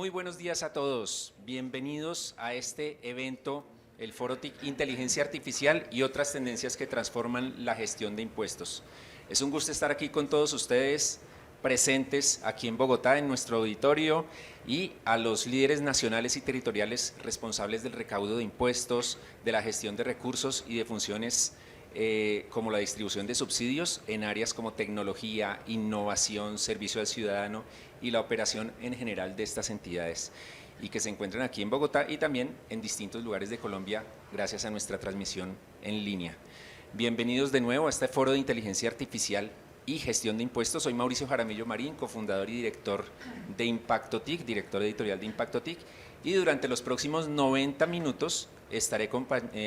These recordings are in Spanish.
Muy buenos días a todos. Bienvenidos a este evento, el Foro TIC Inteligencia Artificial y otras tendencias que transforman la gestión de impuestos. Es un gusto estar aquí con todos ustedes presentes aquí en Bogotá, en nuestro auditorio, y a los líderes nacionales y territoriales responsables del recaudo de impuestos, de la gestión de recursos y de funciones como la distribución de subsidios en áreas como tecnología, innovación, servicio al ciudadano y la operación en general de estas entidades, y que se encuentran aquí en Bogotá y también en distintos lugares de Colombia gracias a nuestra transmisión en línea. Bienvenidos de nuevo a este foro de inteligencia artificial y gestión de impuestos. Soy Mauricio Jaramillo Marín, cofundador y director de Impacto TIC, director editorial de Impacto TIC, y durante los próximos 90 minutos estaré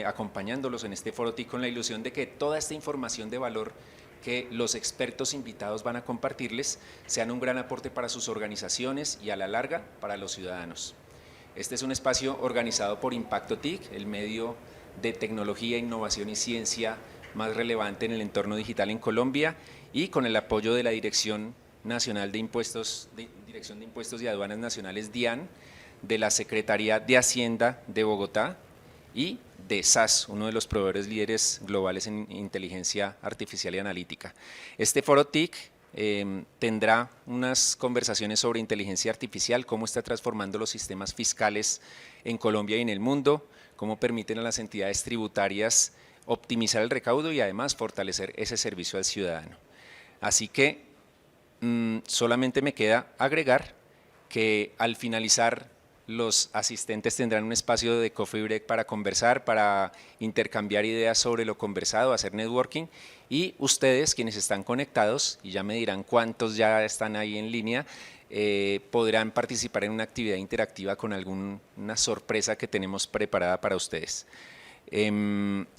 acompañándolos en este foro TIC con la ilusión de que toda esta información de valor que los expertos invitados van a compartirles sean un gran aporte para sus organizaciones y a la larga para los ciudadanos. Este es un espacio organizado por Impacto TIC, el medio de tecnología, innovación y ciencia más relevante en el entorno digital en Colombia, y con el apoyo de la Dirección Nacional de Impuestos, Dirección de Impuestos y Aduanas Nacionales, DIAN, de la Secretaría de Hacienda de Bogotá y de SAS, uno de los proveedores líderes globales en inteligencia artificial y analítica. Este foro TIC tendrá unas conversaciones sobre inteligencia artificial, cómo está transformando los sistemas fiscales en Colombia y en el mundo, cómo permiten a las entidades tributarias optimizar el recaudo y además fortalecer ese servicio al ciudadano. Así que solamente me queda agregar que al finalizar los asistentes tendrán un espacio de coffee break para conversar, para intercambiar ideas sobre lo conversado, hacer networking, y ustedes quienes están conectados, y ya me dirán cuántos ya están ahí en línea, podrán participar en una actividad interactiva con alguna sorpresa que tenemos preparada para ustedes.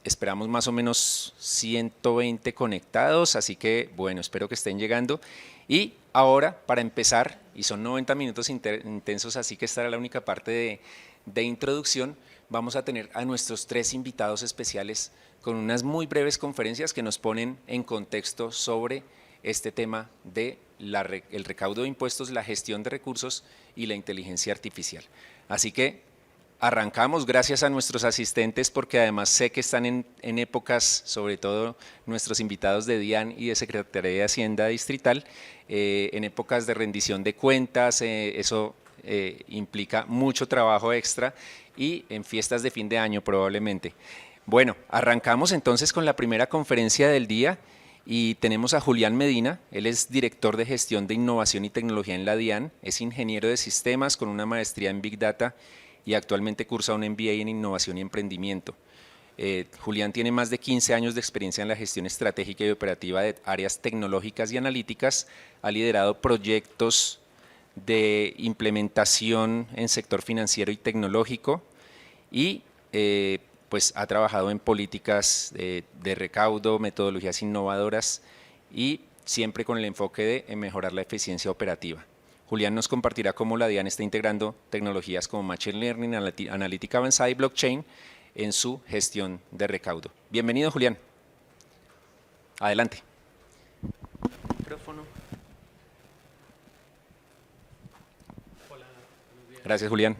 Esperamos más o menos 120 conectados, así que bueno, espero que estén llegando. Y ahora, para empezar, y son 90 minutos intensos, así que esta era la única parte de introducción, vamos a tener a nuestros tres invitados especiales con unas muy breves conferencias que nos ponen en contexto sobre este tema de el recaudo de impuestos, la gestión de recursos y la inteligencia artificial. Así que arrancamos. Gracias a nuestros asistentes, porque además sé que están en épocas, sobre todo nuestros invitados de DIAN y de Secretaría de Hacienda Distrital, en épocas de rendición de cuentas, eso implica mucho trabajo extra, y en fiestas de fin de año probablemente. Bueno, arrancamos entonces con la primera conferencia del día y tenemos a Julián Medina. Él es director de gestión de innovación y tecnología en la DIAN, es ingeniero de sistemas con una maestría en Big Data y actualmente cursa un MBA en Innovación y Emprendimiento. Julián tiene más de 15 años de experiencia en la gestión estratégica y operativa de áreas tecnológicas y analíticas, ha liderado proyectos de implementación en sector financiero y tecnológico y pues ha trabajado en políticas de recaudo, metodologías innovadoras y siempre con el enfoque de mejorar la eficiencia operativa. Julián nos compartirá cómo la DIAN está integrando tecnologías como Machine Learning, analítica avanzada y blockchain en su gestión de recaudo. Bienvenido, Julián. Adelante. Micrófono. Hola, buenos días. Gracias, Julián.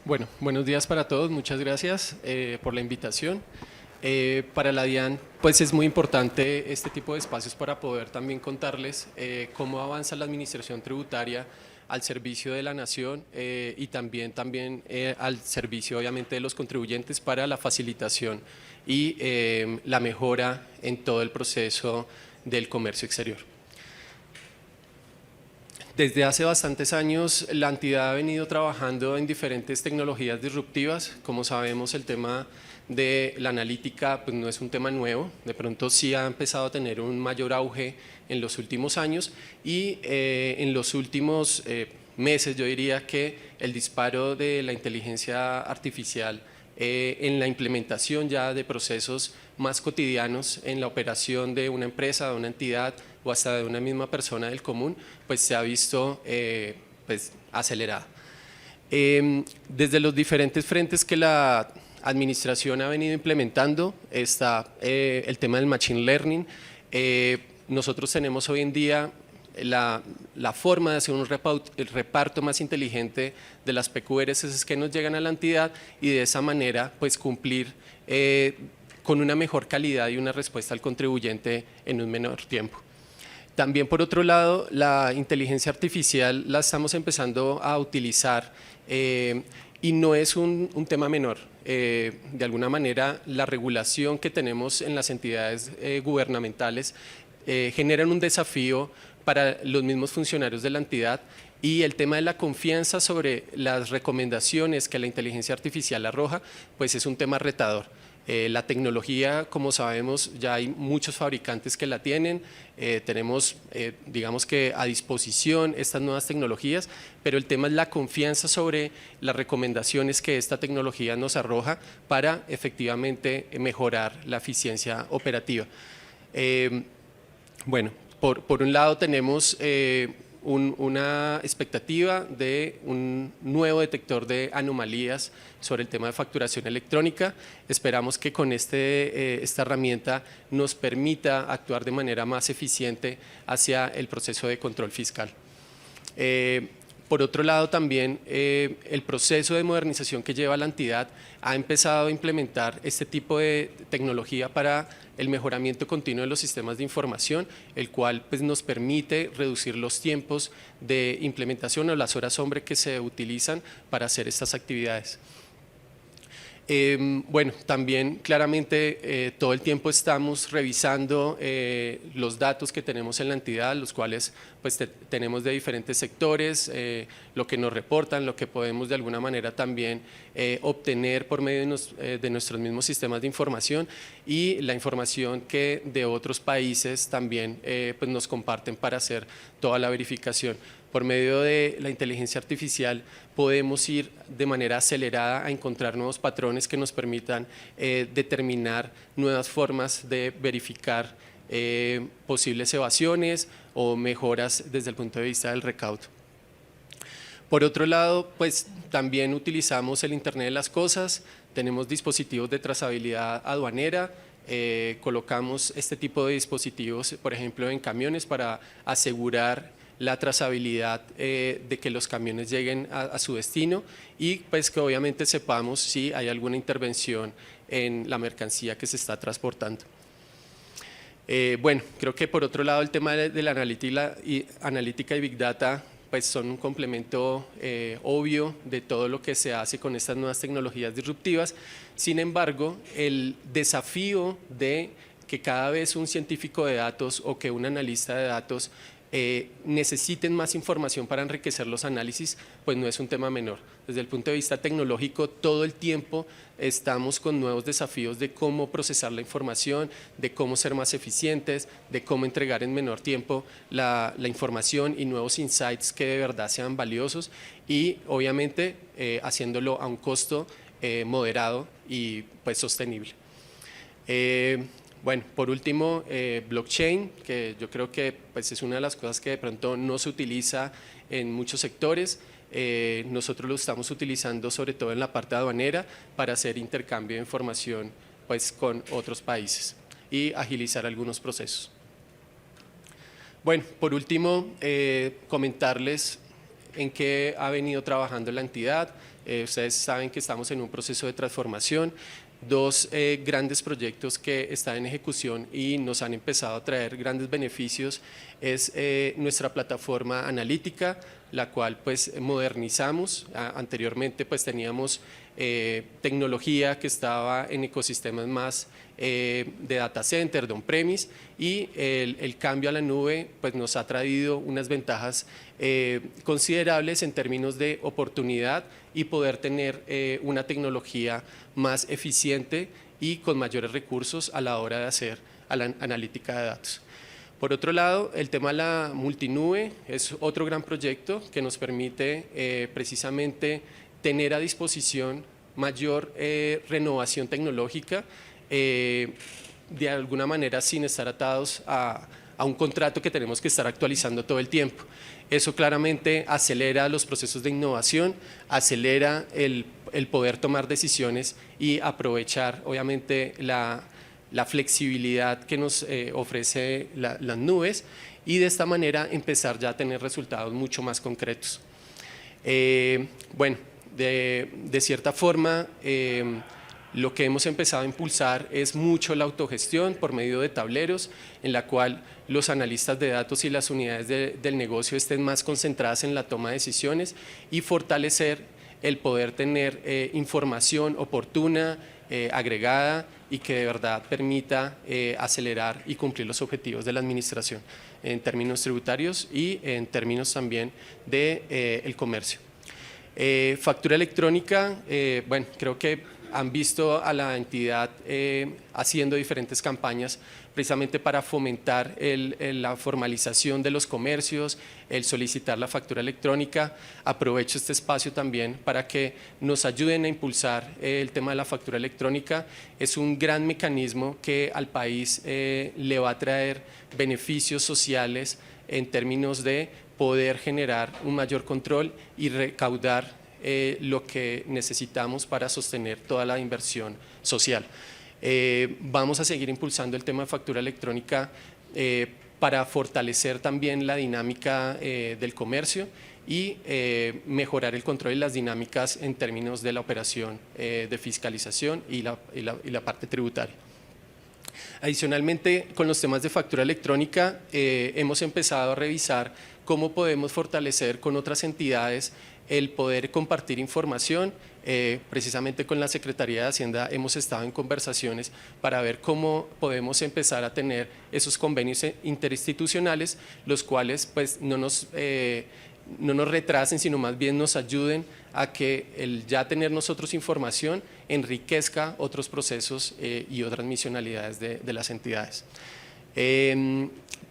Bueno, buenos días para todos. Muchas gracias por la invitación. Para la DIAN, pues es muy importante este tipo de espacios para poder también contarles cómo avanza la administración tributaria al servicio de la nación y también al servicio obviamente de los contribuyentes para la facilitación y la mejora en todo el proceso del comercio exterior. Desde hace bastantes años la entidad ha venido trabajando en diferentes tecnologías disruptivas. Como sabemos, el tema de la analítica pues no es un tema nuevo, de pronto sí ha empezado a tener un mayor auge en los últimos años y en los últimos meses yo diría que el disparo de la inteligencia artificial en la implementación ya de procesos más cotidianos en la operación de una empresa, de una entidad o hasta de una misma persona del común, pues se ha visto pues, acelerada. Desde los diferentes frentes que la administración ha venido implementando está el tema del Machine Learning, nosotros tenemos hoy en día la forma de hacer el reparto más inteligente de las PQRS que nos llegan a la entidad y de esa manera pues cumplir con una mejor calidad y una respuesta al contribuyente en un menor tiempo. También por otro lado, la inteligencia artificial la estamos empezando a utilizar y no es un tema menor. De alguna manera, la regulación que tenemos en las entidades gubernamentales generan un desafío para los mismos funcionarios de la entidad y el tema de la confianza sobre las recomendaciones que la inteligencia artificial arroja, pues es un tema retador. La tecnología, como sabemos, ya hay muchos fabricantes que la tienen, tenemos, digamos que a disposición estas nuevas tecnologías, pero el tema es la confianza sobre las recomendaciones que esta tecnología nos arroja para efectivamente mejorar la eficiencia operativa. Bueno, por un lado tenemos una expectativa de un nuevo detector de anomalías sobre el tema de facturación electrónica. Esperamos que con esta herramienta nos permita actuar de manera más eficiente hacia el proceso de control fiscal. Por otro lado, también el proceso de modernización que lleva la entidad ha empezado a implementar este tipo de tecnología para el mejoramiento continuo de los sistemas de información, el cual pues, nos permite reducir los tiempos de implementación o las horas hombre que se utilizan para hacer estas actividades. Bueno, también claramente todo el tiempo estamos revisando los datos que tenemos en la entidad, los cuales pues tenemos de diferentes sectores, lo que nos reportan, lo que podemos de alguna manera también obtener por medio de nuestros mismos sistemas de información y la información que de otros países también pues nos comparten para hacer toda la verificación. Por medio de la inteligencia artificial podemos ir de manera acelerada a encontrar nuevos patrones que nos permitan determinar nuevas formas de verificar posibles evasiones o mejoras desde el punto de vista del recaudo. Por otro lado, pues también utilizamos el Internet de las Cosas, tenemos dispositivos de trazabilidad aduanera, colocamos este tipo de dispositivos, por ejemplo, en camiones para asegurar la trazabilidad de que los camiones lleguen a su destino y pues que obviamente sepamos si hay alguna intervención en la mercancía que se está transportando. Bueno, creo que por otro lado el tema de la analítica y Big Data pues son un complemento obvio de todo lo que se hace con estas nuevas tecnologías disruptivas. Sin embargo, el desafío de que cada vez un científico de datos o que un analista de datos necesiten más información para enriquecer los análisis, pues no es un tema menor. Desde el punto de vista tecnológico, todo el tiempo estamos con nuevos desafíos de cómo procesar la información, de cómo ser más eficientes, de cómo entregar en menor tiempo la información y nuevos insights que de verdad sean valiosos y obviamente haciéndolo a un costo moderado y pues sostenible. Bueno, por último, blockchain, que yo creo que pues, es una de las cosas que de pronto no se utiliza en muchos sectores. Nosotros lo estamos utilizando sobre todo en la parte aduanera para hacer intercambio de información pues, con otros países y agilizar algunos procesos. Bueno, por último, comentarles en qué ha venido trabajando la entidad. Ustedes saben que estamos en un proceso de transformación. Dos grandes proyectos que están en ejecución y nos han empezado a traer grandes beneficios es nuestra plataforma analítica, la cual pues modernizamos. Anteriormente pues teníamos tecnología que estaba en ecosistemas más de data center, de on-premise y el cambio a la nube pues nos ha traído unas ventajas considerables en términos de oportunidad y poder tener una tecnología más eficiente y con mayores recursos a la hora de hacer la analítica de datos. Por otro lado, el tema de la multinube es otro gran proyecto que nos permite precisamente tener a disposición mayor renovación tecnológica, de alguna manera sin estar atados a un contrato que tenemos que estar actualizando todo el tiempo. Eso claramente acelera los procesos de innovación, acelera el poder tomar decisiones y aprovechar obviamente la flexibilidad que nos ofrece las nubes y de esta manera empezar ya a tener resultados mucho más concretos. Bueno, de cierta forma, lo que hemos empezado a impulsar es mucho la autogestión por medio de tableros, en la cual los analistas de datos y las unidades del negocio estén más concentradas en la toma de decisiones y fortalecer el poder tener información oportuna, agregada y que de verdad permita acelerar y cumplir los objetivos de la administración en términos tributarios y en términos también del comercio. Factura electrónica, bueno, creo que han visto a la entidad haciendo diferentes campañas precisamente para fomentar la formalización de los comercios, el solicitar la factura electrónica. Aprovecho este espacio también para que nos ayuden a impulsar el tema de la factura electrónica. Es un gran mecanismo que al país le va a traer beneficios sociales en términos de poder generar un mayor control y recaudar lo que necesitamos para sostener toda la inversión social. Vamos a seguir impulsando el tema de factura electrónica para fortalecer también la dinámica del comercio y mejorar el control y las dinámicas en términos de la operación de fiscalización y la parte tributaria. Adicionalmente, con los temas de factura electrónica, hemos empezado a revisar cómo podemos fortalecer con otras entidades el poder compartir información. Precisamente con la Secretaría de Hacienda hemos estado en conversaciones para ver cómo podemos empezar a tener esos convenios interinstitucionales, los cuales pues no nos retrasen, sino más bien nos ayuden a que el ya tener nosotros información enriquezca otros procesos y otras misionalidades de las entidades.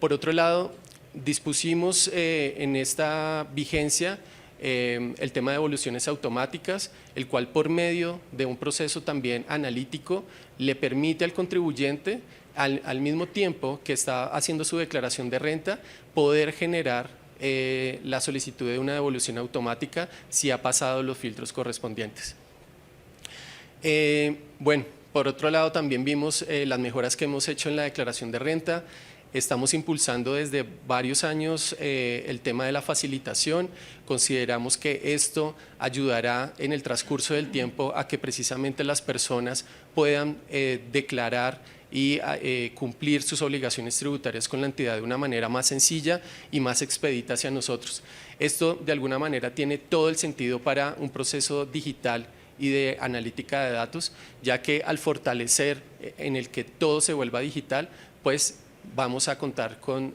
Por otro lado, dispusimos en esta vigencia el tema de devoluciones automáticas, el cual por medio de un proceso también analítico le permite al contribuyente, al mismo tiempo que está haciendo su declaración de renta, poder generar la solicitud de una devolución automática si ha pasado los filtros correspondientes. Bueno, por otro lado también vimos las mejoras que hemos hecho en la declaración de renta. Estamos impulsando desde varios años el tema de la facilitación. Consideramos que esto ayudará en el transcurso del tiempo a que precisamente las personas puedan declarar y cumplir sus obligaciones tributarias con la entidad de una manera más sencilla y más expedita hacia nosotros. Esto de alguna manera tiene todo el sentido para un proceso digital y de analítica de datos, ya que al fortalecer en el que todo se vuelva digital, pues vamos a contar con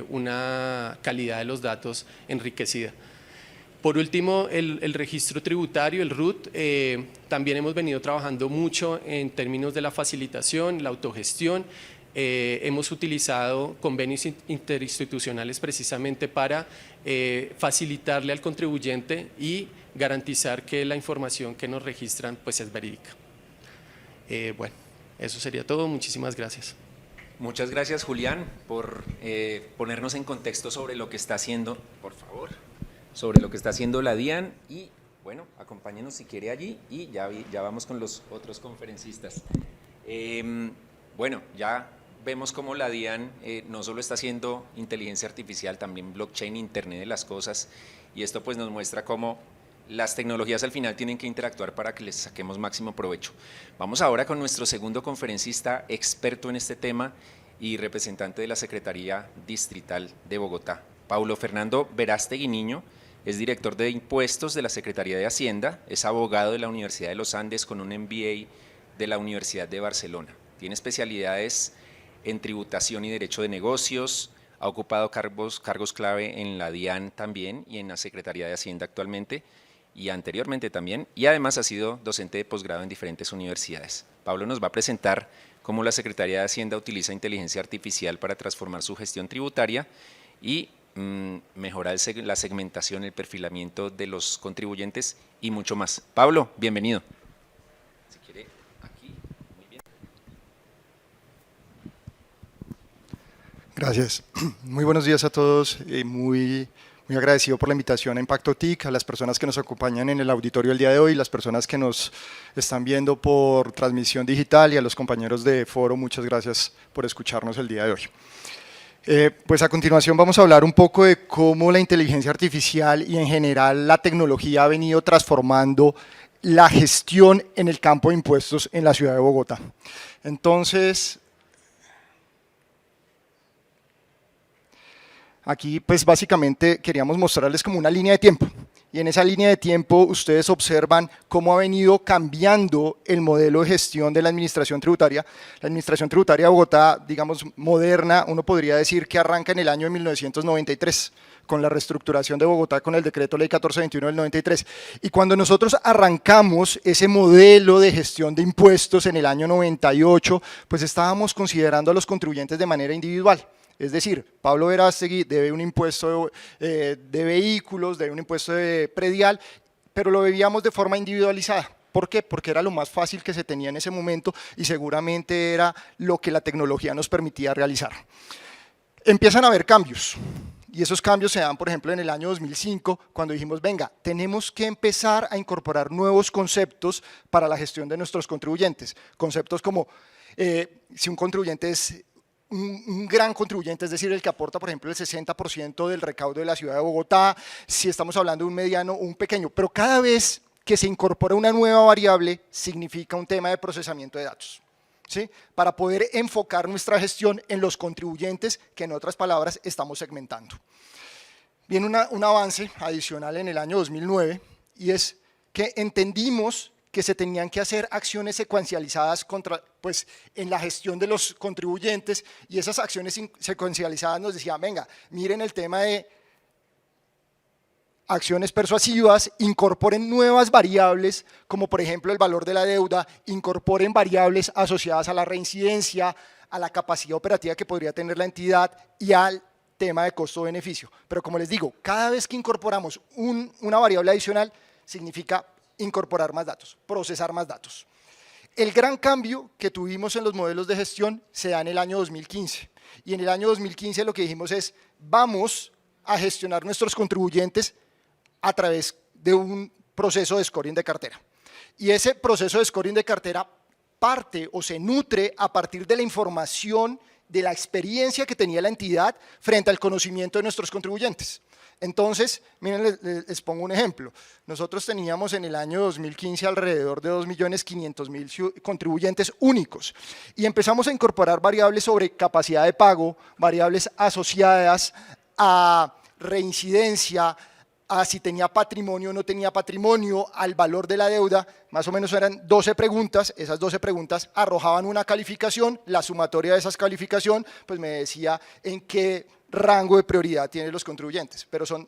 una calidad de los datos enriquecida. Por último, el registro tributario, el RUT, también hemos venido trabajando mucho en términos de la facilitación, la autogestión. Hemos utilizado convenios interinstitucionales precisamente para facilitarle al contribuyente y garantizar que la información que nos registran pues es verídica. Bueno, eso sería todo. Muchísimas gracias. Muchas gracias, Julián, por ponernos en contexto sobre lo que está haciendo, por favor, sobre lo que está haciendo la DIAN y, bueno, acompáñenos si quiere allí y ya vamos con los otros conferencistas. Bueno, ya vemos cómo la DIAN no solo está haciendo inteligencia artificial, también blockchain, Internet de las cosas, y esto pues nos muestra cómo las tecnologías al final tienen que interactuar para que les saquemos máximo provecho. Vamos ahora con nuestro segundo conferencista, experto en este tema y representante de la Secretaría Distrital de Bogotá. Paulo Fernando Verástegui Niño es director de impuestos de la Secretaría de Hacienda, es abogado de la Universidad de los Andes con un MBA de la Universidad de Barcelona. Tiene especialidades en tributación y derecho de negocios, ha ocupado cargos clave en la DIAN también y en la Secretaría de Hacienda actualmente, y anteriormente también, y además ha sido docente de posgrado en diferentes universidades. Pablo nos va a presentar cómo la Secretaría de Hacienda utiliza inteligencia artificial para transformar su gestión tributaria y mejorar la segmentación, el perfilamiento de los contribuyentes y mucho más. Pablo, bienvenido. Si quiere, aquí, muy bien. Gracias. Muy buenos días a todos. Muy Muy agradecido por la invitación a Impacto TIC, a las personas que nos acompañan en el auditorio el día de hoy, las personas que nos están viendo por transmisión digital y a los compañeros de foro, muchas gracias por escucharnos el día de hoy. Pues a continuación vamos a hablar un poco de cómo la inteligencia artificial y en general la tecnología ha venido transformando la gestión en el campo de impuestos en la ciudad de Bogotá. Entonces, aquí pues básicamente queríamos mostrarles como una línea de tiempo. Y en esa línea de tiempo ustedes observan cómo ha venido cambiando el modelo de gestión de la administración tributaria. La administración tributaria de Bogotá, digamos, moderna, uno podría decir que arranca en el año de 1993, con la reestructuración de Bogotá con el decreto ley 1421 del 93. Y cuando nosotros arrancamos ese modelo de gestión de impuestos en el año 98, pues estábamos considerando a los contribuyentes de manera individual. Es decir, Pablo Verástegui debe un impuesto de vehículos, debe un impuesto de predial, pero lo veíamos de forma individualizada. ¿Por qué? Porque era lo más fácil que se tenía en ese momento y seguramente era lo que la tecnología nos permitía realizar. Empiezan a haber cambios. Y esos cambios se dan, por ejemplo, en el año 2005, cuando dijimos, venga, tenemos que empezar a incorporar nuevos conceptos para la gestión de nuestros contribuyentes. Conceptos como, si un contribuyente es un gran contribuyente, es decir, el que aporta, por ejemplo, el 60% del recaudo de la ciudad de Bogotá, si estamos hablando de un mediano o un pequeño, pero cada vez que se incorpora una nueva variable, significa un tema de procesamiento de datos, ¿sí? Para poder enfocar nuestra gestión en los contribuyentes que, en otras palabras, estamos segmentando. Viene un avance adicional en el año 2009 y es que entendimos que se tenían que hacer acciones secuencializadas en la gestión de los contribuyentes, y esas acciones secuencializadas nos decían, venga, miren el tema de acciones persuasivas, incorporen nuevas variables, como por ejemplo el valor de la deuda, incorporen variables asociadas a la reincidencia, a la capacidad operativa que podría tener la entidad y al tema de costo-beneficio. Pero como les digo, cada vez que incorporamos una variable adicional, significa incorporar más datos, procesar más datos. El gran cambio que tuvimos en los modelos de gestión se da en el año 2015. Y en el año 2015 lo que dijimos es, vamos a gestionar nuestros contribuyentes a través de un proceso de scoring de cartera. Y ese proceso de scoring de cartera parte o se nutre a partir de la información, de la experiencia que tenía la entidad frente al conocimiento de nuestros contribuyentes. Entonces, miren, les pongo un ejemplo. Nosotros teníamos en el año 2015 alrededor de 2.500.000 contribuyentes únicos y empezamos a incorporar variables sobre capacidad de pago, variables asociadas a reincidencia, a si tenía patrimonio o no tenía patrimonio, al valor de la deuda. Más o menos eran 12 preguntas, esas 12 preguntas arrojaban una calificación, la sumatoria de esas calificaciones pues me decía en qué rango de prioridad tienen los contribuyentes, pero son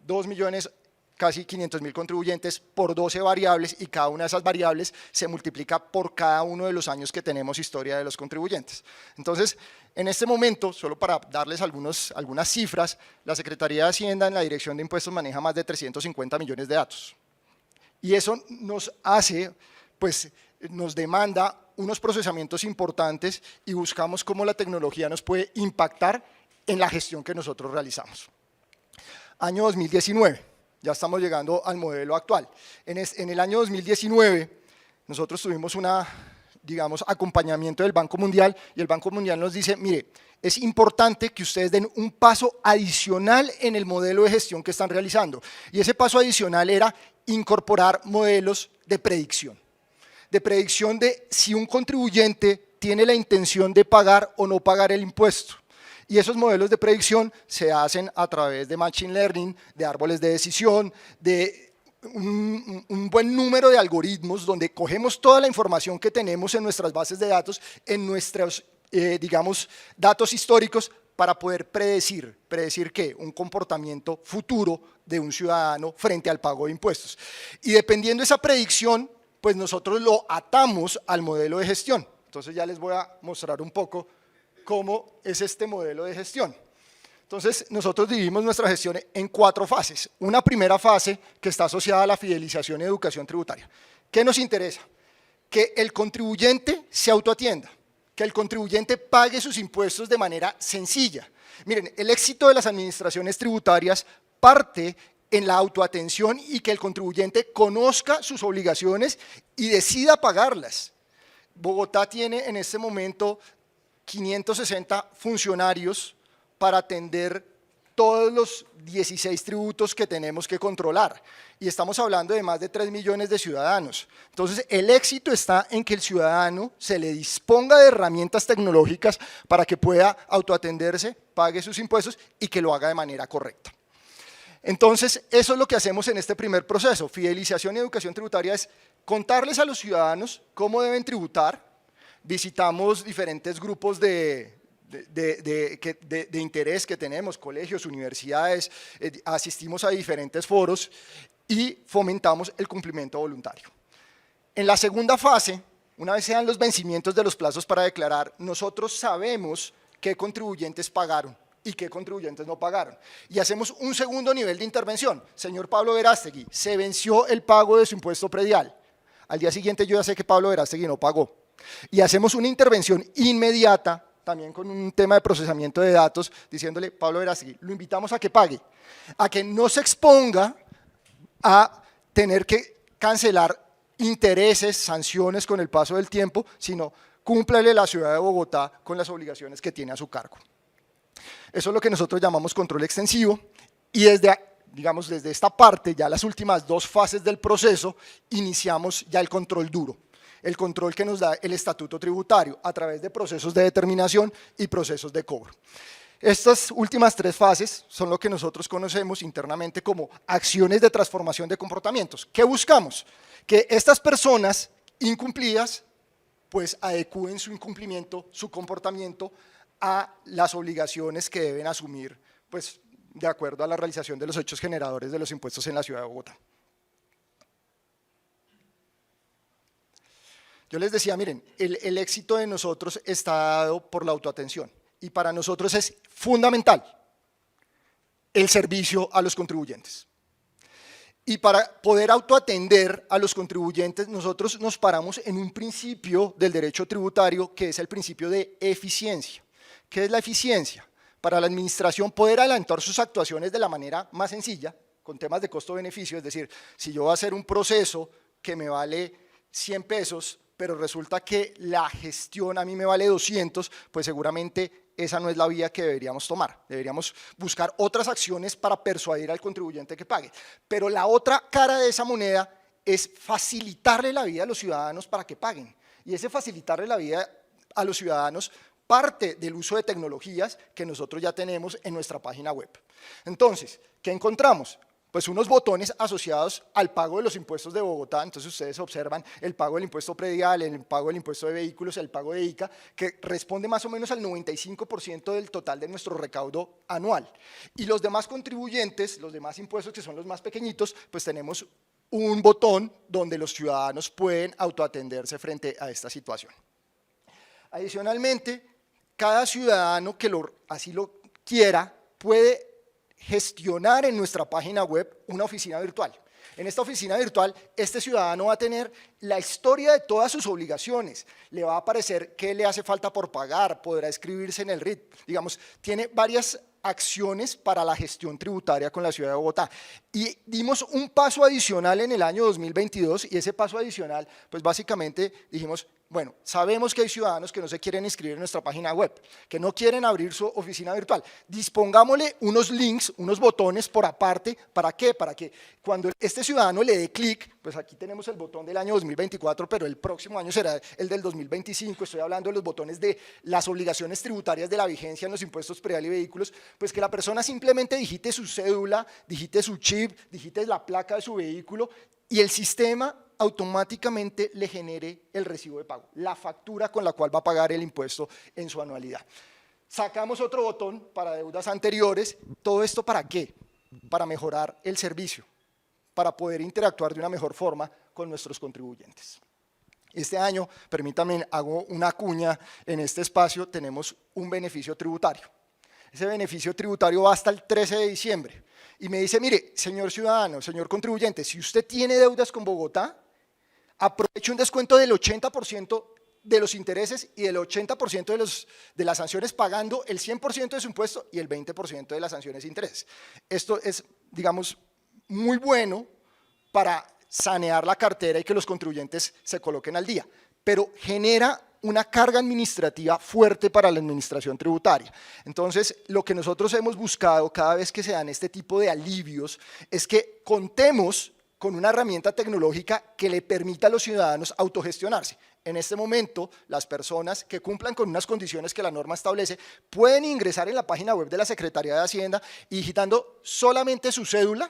2 millones, casi 500.000 contribuyentes por 12 variables y cada una de esas variables se multiplica por cada uno de los años que tenemos historia de los contribuyentes. Entonces, en este momento, solo para darles algunas cifras, la Secretaría de Hacienda en la Dirección de Impuestos maneja más de 350 millones de datos. Y eso nos hace, pues, nos demanda unos procesamientos importantes y buscamos cómo la tecnología nos puede impactar en la gestión que nosotros realizamos. Año 2019, ya estamos llegando al modelo actual. En el año 2019 nosotros tuvimos acompañamiento del Banco Mundial y el Banco Mundial nos dice, mire, es importante que ustedes den un paso adicional en el modelo de gestión que están realizando. Y ese paso adicional era incorporar modelos de predicción de si un contribuyente tiene la intención de pagar o no pagar el impuesto. Y esos modelos de predicción se hacen a través de Machine Learning, de árboles de decisión, de un buen número de algoritmos donde cogemos toda la información que tenemos en nuestras bases de datos, en nuestros, datos históricos para poder predecir ¿qué? Un comportamiento futuro de un ciudadano frente al pago de impuestos. Y dependiendo de esa predicción, pues nosotros lo atamos al modelo de gestión. Entonces ya les voy a mostrar un poco cómo es este modelo de gestión. Entonces, nosotros dividimos nuestra gestión en 4 fases. Una primera fase que está asociada a la fidelización y educación tributaria. ¿Qué nos interesa? Que el contribuyente se autoatienda, que el contribuyente pague sus impuestos de manera sencilla, Miren, el éxito de las administraciones tributarias parte en la autoatención y que el contribuyente conozca sus obligaciones y decida pagarlas. Bogotá tiene en este momento 560 funcionarios para atender todos los 16 tributos que tenemos que controlar. Y estamos hablando de más de 3 millones de ciudadanos. Entonces, el éxito está en que el ciudadano se le disponga de herramientas tecnológicas para que pueda autoatenderse, pague sus impuestos y que lo haga de manera correcta. Entonces, eso es lo que hacemos en este primer proceso. Fidelización y educación tributaria es contarles a los ciudadanos cómo deben tributar. Visitamos diferentes grupos de interés que tenemos, colegios, universidades, asistimos a diferentes foros y fomentamos el cumplimiento voluntario. En la segunda fase, una vez sean los vencimientos de los plazos para declarar, nosotros sabemos qué contribuyentes pagaron y qué contribuyentes no pagaron. Y hacemos un segundo nivel de intervención. Señor Pablo Verástegui, se venció el pago de su impuesto predial. Al día siguiente yo ya sé que Pablo Verástegui no pagó. Y hacemos una intervención inmediata, también con un tema de procesamiento de datos, diciéndole, Pablo Verástegui, lo invitamos a que pague, a que no se exponga a tener que cancelar intereses, sanciones con el paso del tiempo, sino cúmplale la ciudad de Bogotá con las obligaciones que tiene a su cargo. Eso es lo que nosotros llamamos control extensivo y desde esta parte, ya las últimas 2 fases del proceso, iniciamos ya el control duro. El control que nos da el estatuto tributario a través de procesos de determinación y procesos de cobro. Estas últimas 3 fases son lo que nosotros conocemos internamente como acciones de transformación de comportamientos. ¿Qué buscamos? Que estas personas incumplidas pues adecúen su incumplimiento, su comportamiento a las obligaciones que deben asumir pues, de acuerdo a la realización de los hechos generadores de los impuestos en la ciudad de Bogotá. Yo les decía, miren, el éxito de nosotros está dado por la autoatención y para nosotros es fundamental el servicio a los contribuyentes. Y para poder autoatender a los contribuyentes, nosotros nos paramos en un principio del derecho tributario que es el principio de eficiencia. ¿Qué es la eficiencia? Para la administración poder adelantar sus actuaciones de la manera más sencilla, con temas de costo-beneficio, es decir, si yo voy a hacer un proceso que me vale 100 pesos, pero resulta que la gestión a mí me vale 200, pues seguramente esa no es la vía que deberíamos tomar. Deberíamos buscar otras acciones para persuadir al contribuyente que pague. Pero la otra cara de esa moneda es facilitarle la vida a los ciudadanos para que paguen. Y ese facilitarle la vida a los ciudadanos parte del uso de tecnologías que nosotros ya tenemos en nuestra página web. Entonces, ¿qué encontramos? Pues unos botones asociados al pago de los impuestos de Bogotá. Entonces ustedes observan el pago del impuesto predial, el pago del impuesto de vehículos, el pago de ICA, que responde más o menos al 95% del total de nuestro recaudo anual. Y los demás contribuyentes, los demás impuestos que son los más pequeñitos, pues tenemos un botón donde los ciudadanos pueden autoatenderse frente a esta situación. Adicionalmente, cada ciudadano que así lo quiera puede gestionar en nuestra página web una oficina virtual. En esta oficina virtual, este ciudadano va a tener la historia de todas sus obligaciones, le va a aparecer qué le hace falta por pagar, podrá escribirse en el RIT, digamos, tiene varias acciones para la gestión tributaria con la ciudad de Bogotá. Y dimos un paso adicional en el año 2022 y ese paso adicional, pues básicamente dijimos, bueno, sabemos que hay ciudadanos que no se quieren inscribir en nuestra página web, que no quieren abrir su oficina virtual. Dispongámosle unos links, unos botones por aparte, ¿para qué? Para que cuando este ciudadano le dé clic, pues aquí tenemos el botón del año 2024, pero el próximo año será el del 2025, estoy hablando de los botones de las obligaciones tributarias de la vigencia en los impuestos predial y vehículos, pues que la persona simplemente digite su cédula, digite su chip, digite la placa de su vehículo y el sistema automáticamente le genere el recibo de pago, la factura con la cual va a pagar el impuesto en su anualidad. Sacamos otro botón para deudas anteriores. ¿Todo esto para qué? Para mejorar el servicio, para poder interactuar de una mejor forma con nuestros contribuyentes. Este año, permítanme, hago una cuña en este espacio, tenemos un beneficio tributario. Ese beneficio tributario va hasta el 13 de diciembre. Y me dice, mire, señor ciudadano, señor contribuyente, si usted tiene deudas con Bogotá, aproveche un descuento del 80% de los intereses y del 80% de las sanciones pagando el 100% de su impuesto y el 20% de las sanciones e intereses. Esto es, digamos, muy bueno para sanear la cartera y que los contribuyentes se coloquen al día, pero genera una carga administrativa fuerte para la administración tributaria. Entonces, lo que nosotros hemos buscado cada vez que se dan este tipo de alivios es que contemos con una herramienta tecnológica que le permita a los ciudadanos autogestionarse. En este momento, las personas que cumplan con unas condiciones que la norma establece pueden ingresar en la página web de la Secretaría de Hacienda y digitando solamente su cédula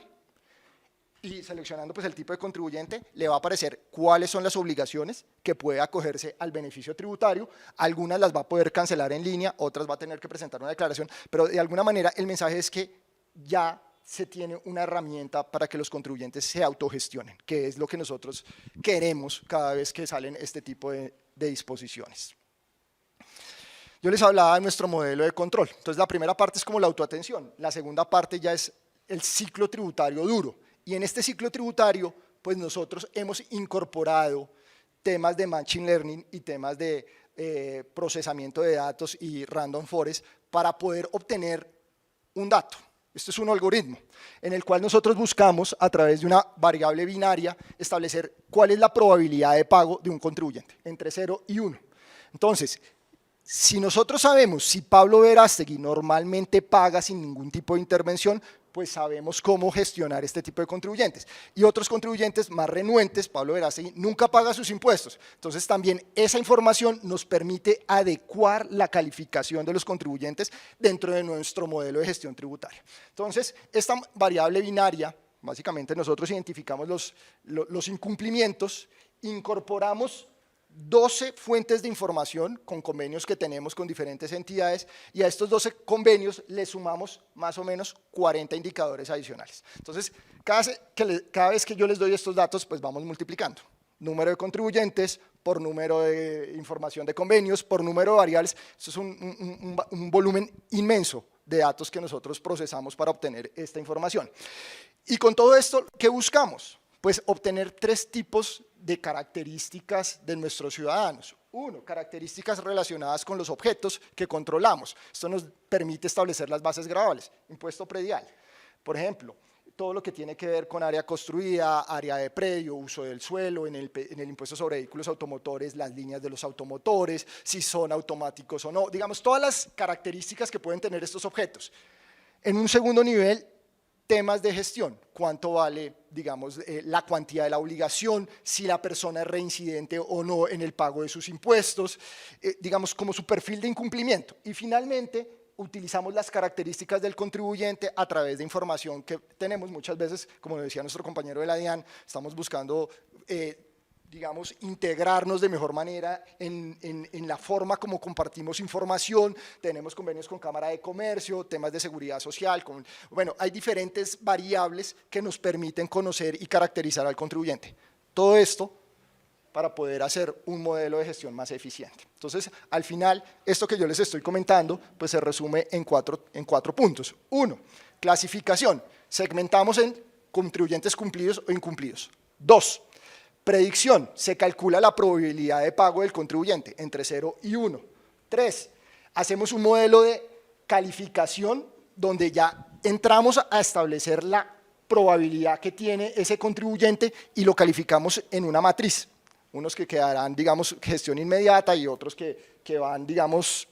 y seleccionando pues el tipo de contribuyente, le va a aparecer cuáles son las obligaciones que puede acogerse al beneficio tributario. Algunas las va a poder cancelar en línea, otras va a tener que presentar una declaración, pero de alguna manera el mensaje es que ya se tiene una herramienta para que los contribuyentes se autogestionen, que es lo que nosotros queremos cada vez que salen este tipo de disposiciones. Yo les hablaba de nuestro modelo de control. Entonces la primera parte es como la autoatención, la segunda parte ya es el ciclo tributario duro. Y en este ciclo tributario, pues nosotros hemos incorporado temas de Machine Learning y temas de procesamiento de datos y Random Forest para poder obtener un dato. Esto es un algoritmo en el cual nosotros buscamos a través de una variable binaria establecer cuál es la probabilidad de pago de un contribuyente, entre 0 y 1. Entonces, si nosotros sabemos si Pablo Verástegui normalmente paga sin ningún tipo de intervención, pues sabemos cómo gestionar este tipo de contribuyentes. Y otros contribuyentes más renuentes, Pablo Verástegui nunca paga sus impuestos. Entonces también esa información nos permite adecuar la calificación de los contribuyentes dentro de nuestro modelo de gestión tributaria. Entonces, esta variable binaria, básicamente nosotros identificamos los incumplimientos, incorporamos 12 fuentes de información con convenios que tenemos con diferentes entidades y a estos 12 convenios le sumamos más o menos 40 indicadores adicionales. Entonces, cada vez que yo les doy estos datos, pues vamos multiplicando. Número de contribuyentes por número de información de convenios, por número de variables. Esto es un volumen inmenso de datos que nosotros procesamos para obtener esta información. Y con todo esto, ¿qué buscamos? Pues obtener 3 tipos de características de nuestros ciudadanos. Uno, características relacionadas con los objetos que controlamos. Esto nos permite establecer las bases gravables. Impuesto predial, por ejemplo, todo lo que tiene que ver con área construida, área de predio, uso del suelo, en el impuesto sobre vehículos automotores, las líneas de los automotores, si son automáticos o no, digamos, todas las características que pueden tener estos objetos. En un segundo nivel, temas de gestión, cuánto vale, digamos, la cuantía de la obligación, si la persona es reincidente o no en el pago de sus impuestos, digamos, como su perfil de incumplimiento. Y finalmente, utilizamos las características del contribuyente a través de información que tenemos muchas veces, como decía nuestro compañero de la DIAN, estamos buscando digamos, integrarnos de mejor manera en la forma como compartimos información. Tenemos convenios con Cámara de Comercio, temas de seguridad social, bueno, hay diferentes variables que nos permiten conocer y caracterizar al contribuyente. Todo esto para poder hacer un modelo de gestión más eficiente. Entonces, al final, esto que yo les estoy comentando, pues se resume en cuatro puntos. 1, clasificación. Segmentamos en contribuyentes cumplidos o incumplidos. 2, predicción, se calcula la probabilidad de pago del contribuyente entre 0 y 1. 3, hacemos un modelo de calificación donde ya entramos a establecer la probabilidad que tiene ese contribuyente y lo calificamos en una matriz. Unos que quedarán, digamos, gestión inmediata y otros que van, digamos,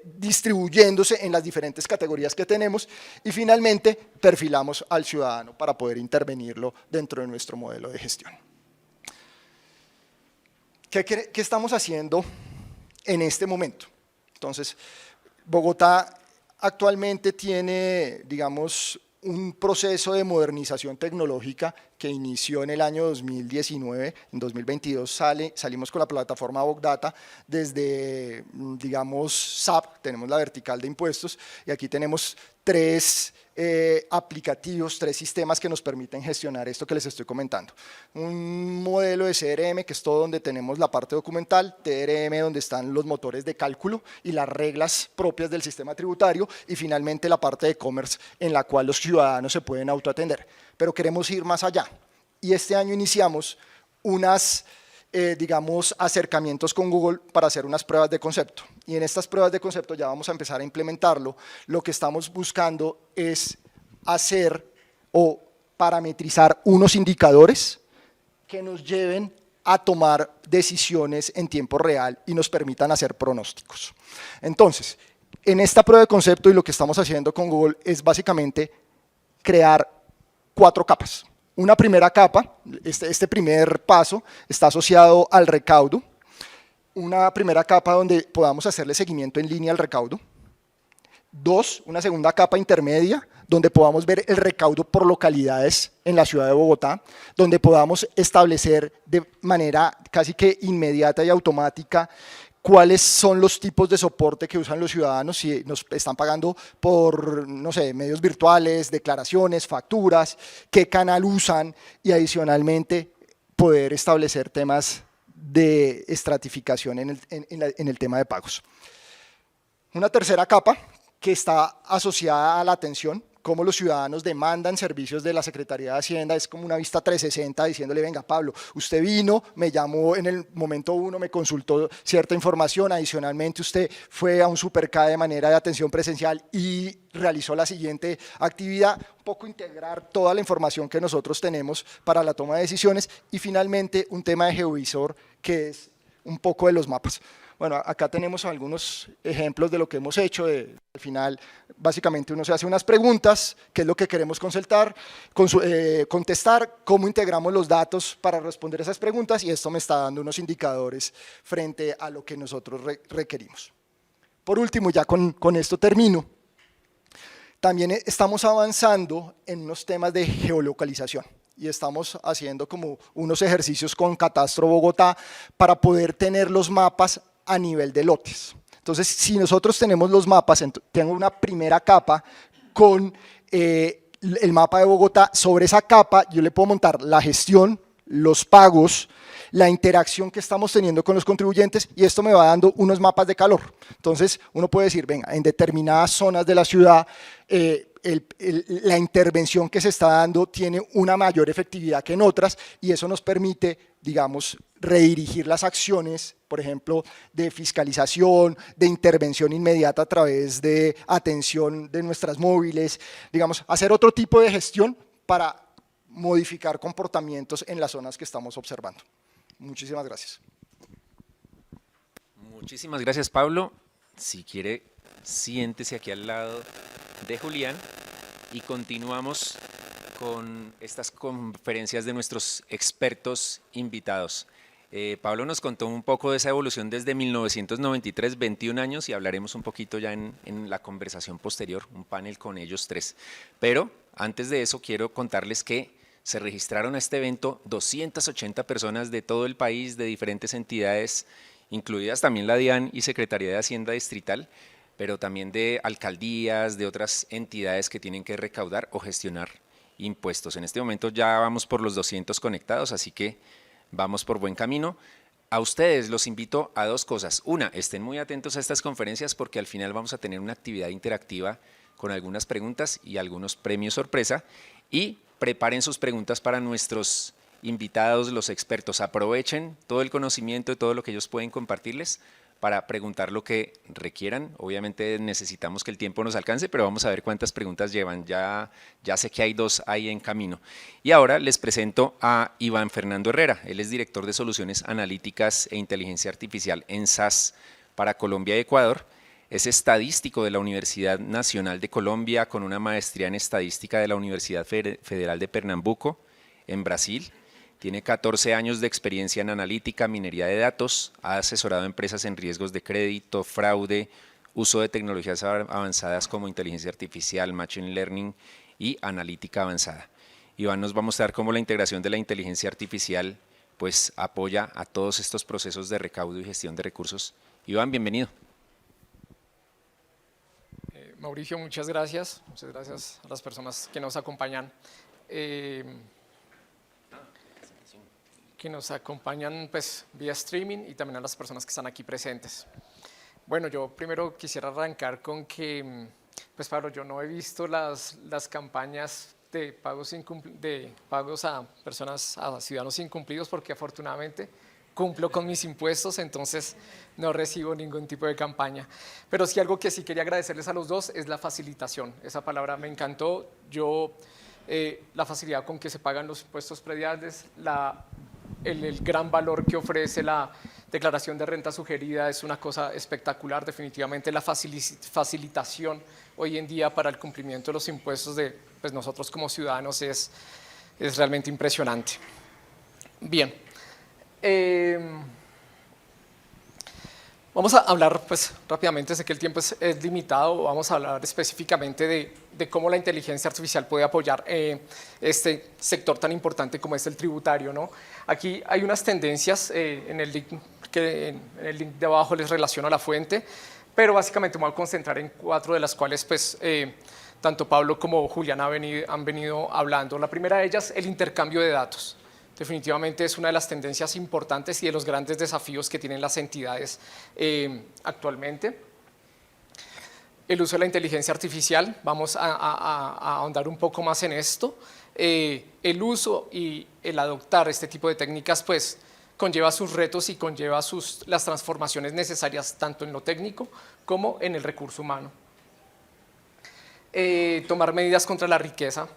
distribuyéndose en las diferentes categorías que tenemos y finalmente perfilamos al ciudadano para poder intervenirlo dentro de nuestro modelo de gestión. ¿Qué estamos haciendo en este momento? Entonces, Bogotá actualmente tiene, digamos, un proceso de modernización tecnológica que inició en el año 2019, en 2022 salimos con la plataforma Bogdata desde, digamos, SAP, tenemos la vertical de impuestos y aquí tenemos 3 aplicativos, 3 sistemas que nos permiten gestionar esto que les estoy comentando. Un modelo de CRM que es todo donde tenemos la parte documental, TRM donde están los motores de cálculo y las reglas propias del sistema tributario y finalmente la parte de e-commerce en la cual los ciudadanos se pueden autoatender. Pero queremos ir más allá y este año iniciamos unas digamos, acercamientos con Google para hacer unas pruebas de concepto. Y en estas pruebas de concepto ya vamos a empezar a implementarlo. Lo que estamos buscando es hacer o parametrizar unos indicadores que nos lleven a tomar decisiones en tiempo real y nos permitan hacer pronósticos. Entonces, en esta prueba de concepto y lo que estamos haciendo con Google es básicamente crear 4 capas. Una primera capa, este primer paso está asociado al recaudo. Una primera capa donde podamos hacerle seguimiento en línea al recaudo. 2, una segunda capa intermedia, donde podamos ver el recaudo por localidades en la ciudad de Bogotá, donde podamos establecer de manera casi que inmediata y automática cuáles son los tipos de soporte que usan los ciudadanos, si nos están pagando por, no sé, medios virtuales, declaraciones, facturas, qué canal usan y adicionalmente poder establecer temas de estratificación en el tema de pagos. Una tercera capa que está asociada a la atención, cómo los ciudadanos demandan servicios de la Secretaría de Hacienda, es como una vista 360 diciéndole, venga Pablo, usted vino, me llamó en el momento 1, me consultó cierta información, adicionalmente usted fue a un Superca de manera de atención presencial y realizó la siguiente actividad, un poco integrar toda la información que nosotros tenemos para la toma de decisiones y finalmente un tema de geovisor que es un poco de los mapas. Bueno, acá tenemos algunos ejemplos de lo que hemos hecho. Al final, básicamente uno se hace unas preguntas, qué es lo que queremos contestar, cómo integramos los datos para responder esas preguntas y esto me está dando unos indicadores frente a lo que nosotros requerimos. Por último, ya con esto termino, también estamos avanzando en unos temas de geolocalización y estamos haciendo como unos ejercicios con Catastro Bogotá para poder tener los mapas a nivel de lotes. Entonces, si nosotros tenemos los mapas, tengo una primera capa con el mapa de Bogotá, sobre esa capa yo le puedo montar la gestión, los pagos, la interacción que estamos teniendo con los contribuyentes y esto me va dando unos mapas de calor. Entonces, uno puede decir, venga, en determinadas zonas de la ciudad, la intervención que se está dando tiene una mayor efectividad que en otras y eso nos permite, digamos, redirigir las acciones, por ejemplo, de fiscalización, de intervención inmediata a través de atención de nuestras móviles, digamos, hacer otro tipo de gestión para modificar comportamientos en las zonas que estamos observando. Muchísimas gracias. Muchísimas gracias, Pablo. Si quiere, siéntese aquí al lado de Julián y continuamos con estas conferencias de nuestros expertos invitados. Pablo nos contó un poco de esa evolución desde 1993, 21 años, y hablaremos un poquito ya en la conversación posterior, un panel con ellos 3. Pero antes de eso quiero contarles que se registraron a este evento 280 personas de todo el país, de diferentes entidades, incluidas también la DIAN y Secretaría de Hacienda Distrital, pero también de alcaldías, de otras entidades que tienen que recaudar o gestionar impuestos. En este momento ya vamos por los 200 conectados, así que vamos por buen camino. A ustedes los invito a 2 cosas. Una, estén muy atentos a estas conferencias porque al final vamos a tener una actividad interactiva con algunas preguntas y algunos premios sorpresa. Y preparen sus preguntas para nuestros invitados, los expertos. Aprovechen todo el conocimiento y todo lo que ellos pueden compartirles para preguntar lo que requieran. Obviamente necesitamos que el tiempo nos alcance, pero vamos a ver cuántas preguntas llevan. Ya sé que hay 2 ahí en camino. Y ahora les presento a Iván Fernando Herrera. Él es director de Soluciones Analíticas e Inteligencia Artificial en SAS para Colombia y Ecuador. Es estadístico de la Universidad Nacional de Colombia con una maestría en estadística de la Universidad Federal de Pernambuco en Brasil. Tiene 14 años de experiencia en analítica, minería de datos, ha asesorado a empresas en riesgos de crédito, fraude, uso de tecnologías avanzadas como inteligencia artificial, machine learning y analítica avanzada. Iván nos va a mostrar cómo la integración de la inteligencia artificial pues apoya a todos estos procesos de recaudo y gestión de recursos. Iván, bienvenido. Mauricio, muchas gracias a las personas que nos acompañan. Pues vía streaming y también a las personas que están aquí presentes. Bueno, yo primero quisiera arrancar con que, pues Pablo, yo no he visto las campañas de pagos a personas, a ciudadanos incumplidos, porque afortunadamente cumplo con mis impuestos, entonces no recibo ningún tipo de campaña. Pero sí, algo que sí quería agradecerles a los dos es la facilitación. Esa palabra me encantó. La facilidad con que se pagan los impuestos prediales, el gran valor que ofrece la declaración de renta sugerida es una cosa espectacular. Definitivamente la facilitación hoy en día para el cumplimiento de los impuestos de pues, nosotros como ciudadanos es realmente impresionante. Bien. Vamos a hablar pues, rápidamente, sé que el tiempo es limitado, vamos a hablar específicamente de cómo la inteligencia artificial puede apoyar este sector tan importante como es el tributario, ¿no? Aquí hay unas tendencias en el link de abajo les relaciono la fuente, pero básicamente me voy a concentrar en 4 de las cuales pues, tanto Pablo como Julián han venido hablando. La primera de ellas, el intercambio de datos. Definitivamente es una de las tendencias importantes y de los grandes desafíos que tienen las entidades actualmente. El uso de la inteligencia artificial, vamos a ahondar un poco más en esto. El uso y el adoptar este tipo de técnicas pues, conlleva sus retos y conlleva las transformaciones necesarias tanto en lo técnico como en el recurso humano. Tomar medidas contra la riqueza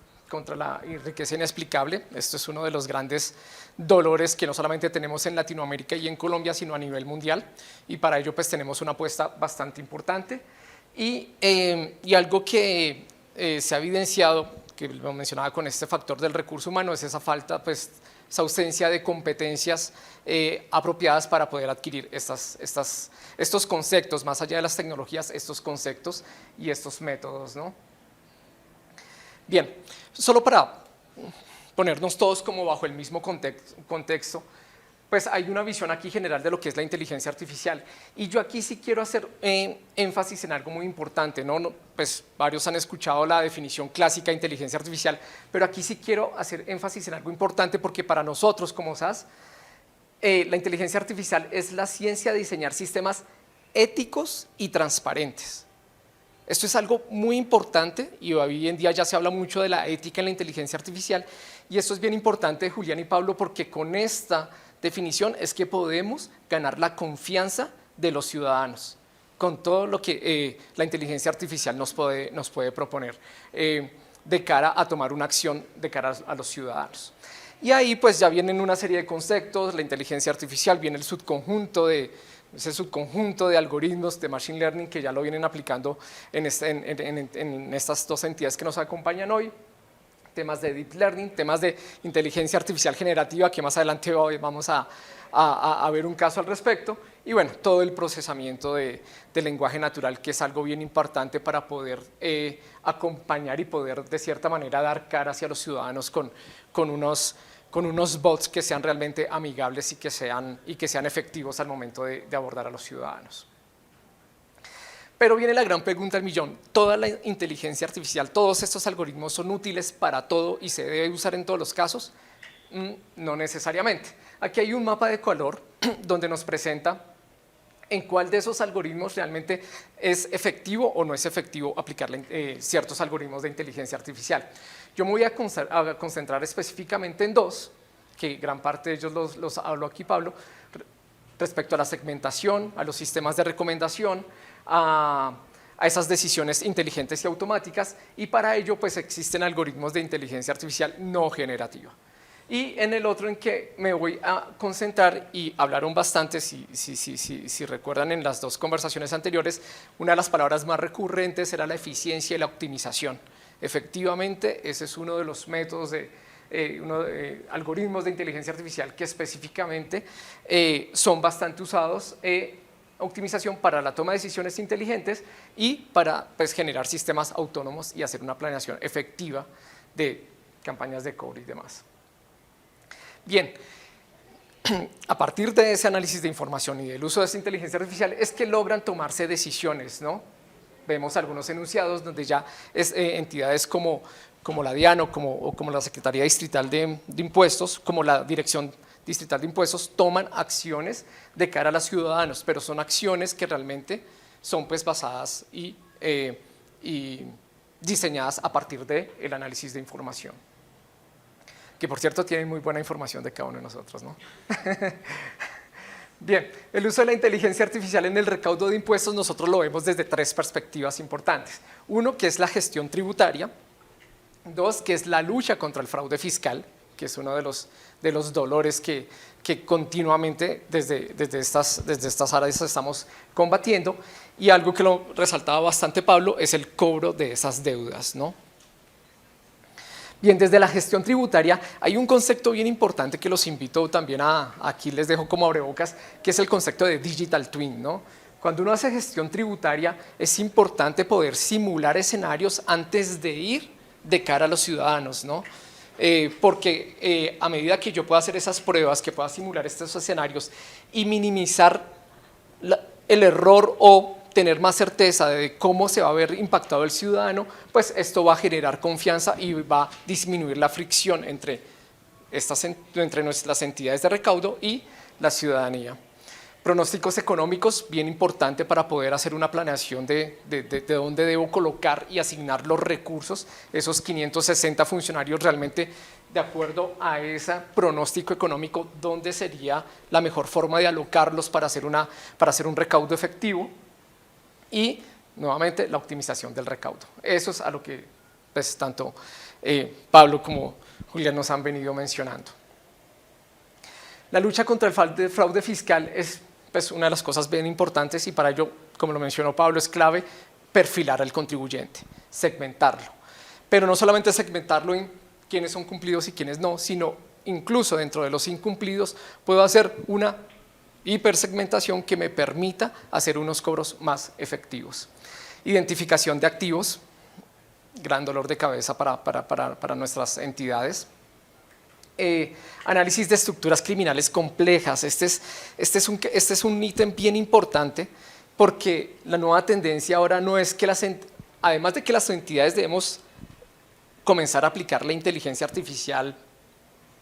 inexplicable. Esto es uno de los grandes dolores que no solamente tenemos en Latinoamérica y en Colombia, sino a nivel mundial, y para ello pues tenemos una apuesta bastante importante. Y algo que se ha evidenciado, que lo mencionaba con este factor del recurso humano, es esa falta, pues, esa ausencia de competencias apropiadas para poder adquirir estos conceptos, más allá de las tecnologías, estos conceptos y estos métodos, ¿no? Bien, solo para ponernos todos como bajo el mismo contexto, pues hay una visión aquí general de lo que es la inteligencia artificial. Y yo aquí sí quiero hacer énfasis en algo muy importante, ¿no? Pues varios han escuchado la definición clásica de inteligencia artificial, pero aquí sí quiero hacer énfasis en algo importante porque para nosotros como SAS, la inteligencia artificial es la ciencia de diseñar sistemas éticos y transparentes. Esto es algo muy importante y hoy en día ya se habla mucho de la ética en la inteligencia artificial y esto es bien importante, Julián y Pablo, porque con esta definición es que podemos ganar la confianza de los ciudadanos con todo lo que la inteligencia artificial nos puede proponer de cara a tomar una acción de cara a los ciudadanos. Y ahí pues ya vienen una serie de conceptos, la inteligencia artificial, viene ese subconjunto de algoritmos de machine learning que ya lo vienen aplicando en estas dos entidades que nos acompañan hoy, temas de deep learning, temas de inteligencia artificial generativa, que más adelante hoy vamos a ver un caso al respecto, y bueno, todo el procesamiento de lenguaje natural, que es algo bien importante para poder acompañar y poder de cierta manera dar cara hacia los ciudadanos con unos bots que sean realmente amigables y que sean efectivos al momento de abordar a los ciudadanos. Pero viene la gran pregunta del millón, ¿toda la inteligencia artificial, todos estos algoritmos son útiles para todo y se debe usar en todos los casos? No necesariamente. Aquí hay un mapa de color donde nos presenta en cuál de esos algoritmos realmente es efectivo o no es efectivo aplicar ciertos algoritmos de inteligencia artificial. Yo me voy a concentrar específicamente en 2, que gran parte de ellos los habló aquí Pablo, respecto a la segmentación, a los sistemas de recomendación, a esas decisiones inteligentes y automáticas, y para ello pues existen algoritmos de inteligencia artificial no generativa. Y en el otro en que me voy a concentrar y hablaron bastante, si recuerdan en las 2 conversaciones anteriores, una de las palabras más recurrentes era la eficiencia y la optimización. Efectivamente, ese es uno de los métodos algoritmos de inteligencia artificial que específicamente son bastante usados, optimización para la toma de decisiones inteligentes y para pues, generar sistemas autónomos y hacer una planeación efectiva de campañas de cobro y demás. Bien, a partir de ese análisis de información y del uso de esta inteligencia artificial es que logran tomarse decisiones, ¿no? Vemos algunos enunciados donde ya entidades como la DIAN o como la Secretaría Distrital de Impuestos, como la Dirección Distrital de Impuestos, toman acciones de cara a los ciudadanos, pero son acciones que realmente son pues, basadas y diseñadas a partir del análisis de información. Que por cierto tienen muy buena información de cada uno de nosotros, ¿no? Bien, el uso de la inteligencia artificial en el recaudo de impuestos nosotros lo vemos desde 3 perspectivas importantes. Uno, que es la gestión tributaria. 2, que es la lucha contra el fraude fiscal, que es uno de los dolores que continuamente desde estas áreas estamos combatiendo. Y algo que lo resaltaba bastante Pablo es el cobro de esas deudas, ¿no? Bien, desde la gestión tributaria hay un concepto bien importante que los invito también aquí les dejo como abrebocas, que es el concepto de Digital Twin, ¿no? Cuando uno hace gestión tributaria es importante poder simular escenarios antes de ir de cara a los ciudadanos, ¿no? Porque a medida que yo pueda hacer esas pruebas, que pueda simular estos escenarios y minimizar el error o tener más certeza de cómo se va a ver impactado el ciudadano, pues esto va a generar confianza y va a disminuir la fricción entre las entidades de recaudo y la ciudadanía. Pronósticos económicos, bien importante para poder hacer una planeación de dónde debo colocar y asignar los recursos, esos 560 funcionarios realmente de acuerdo a ese pronóstico económico, dónde sería la mejor forma de alocarlos para hacer un recaudo efectivo. Y nuevamente la optimización del recaudo. Eso es a lo que pues, tanto Pablo como Julián nos han venido mencionando. La lucha contra el fraude fiscal es pues, una de las cosas bien importantes y para ello, como lo mencionó Pablo, es clave perfilar al contribuyente, segmentarlo. Pero no solamente segmentarlo en quiénes son cumplidos y quiénes no, sino incluso dentro de los incumplidos puedo hacer una hipersegmentación que me permita hacer unos cobros más efectivos. Identificación de activos, gran dolor de cabeza para nuestras entidades. Análisis de estructuras criminales complejas. Este es un ítem bien importante porque la nueva tendencia ahora no es que además de que las entidades debemos comenzar a aplicar la inteligencia artificial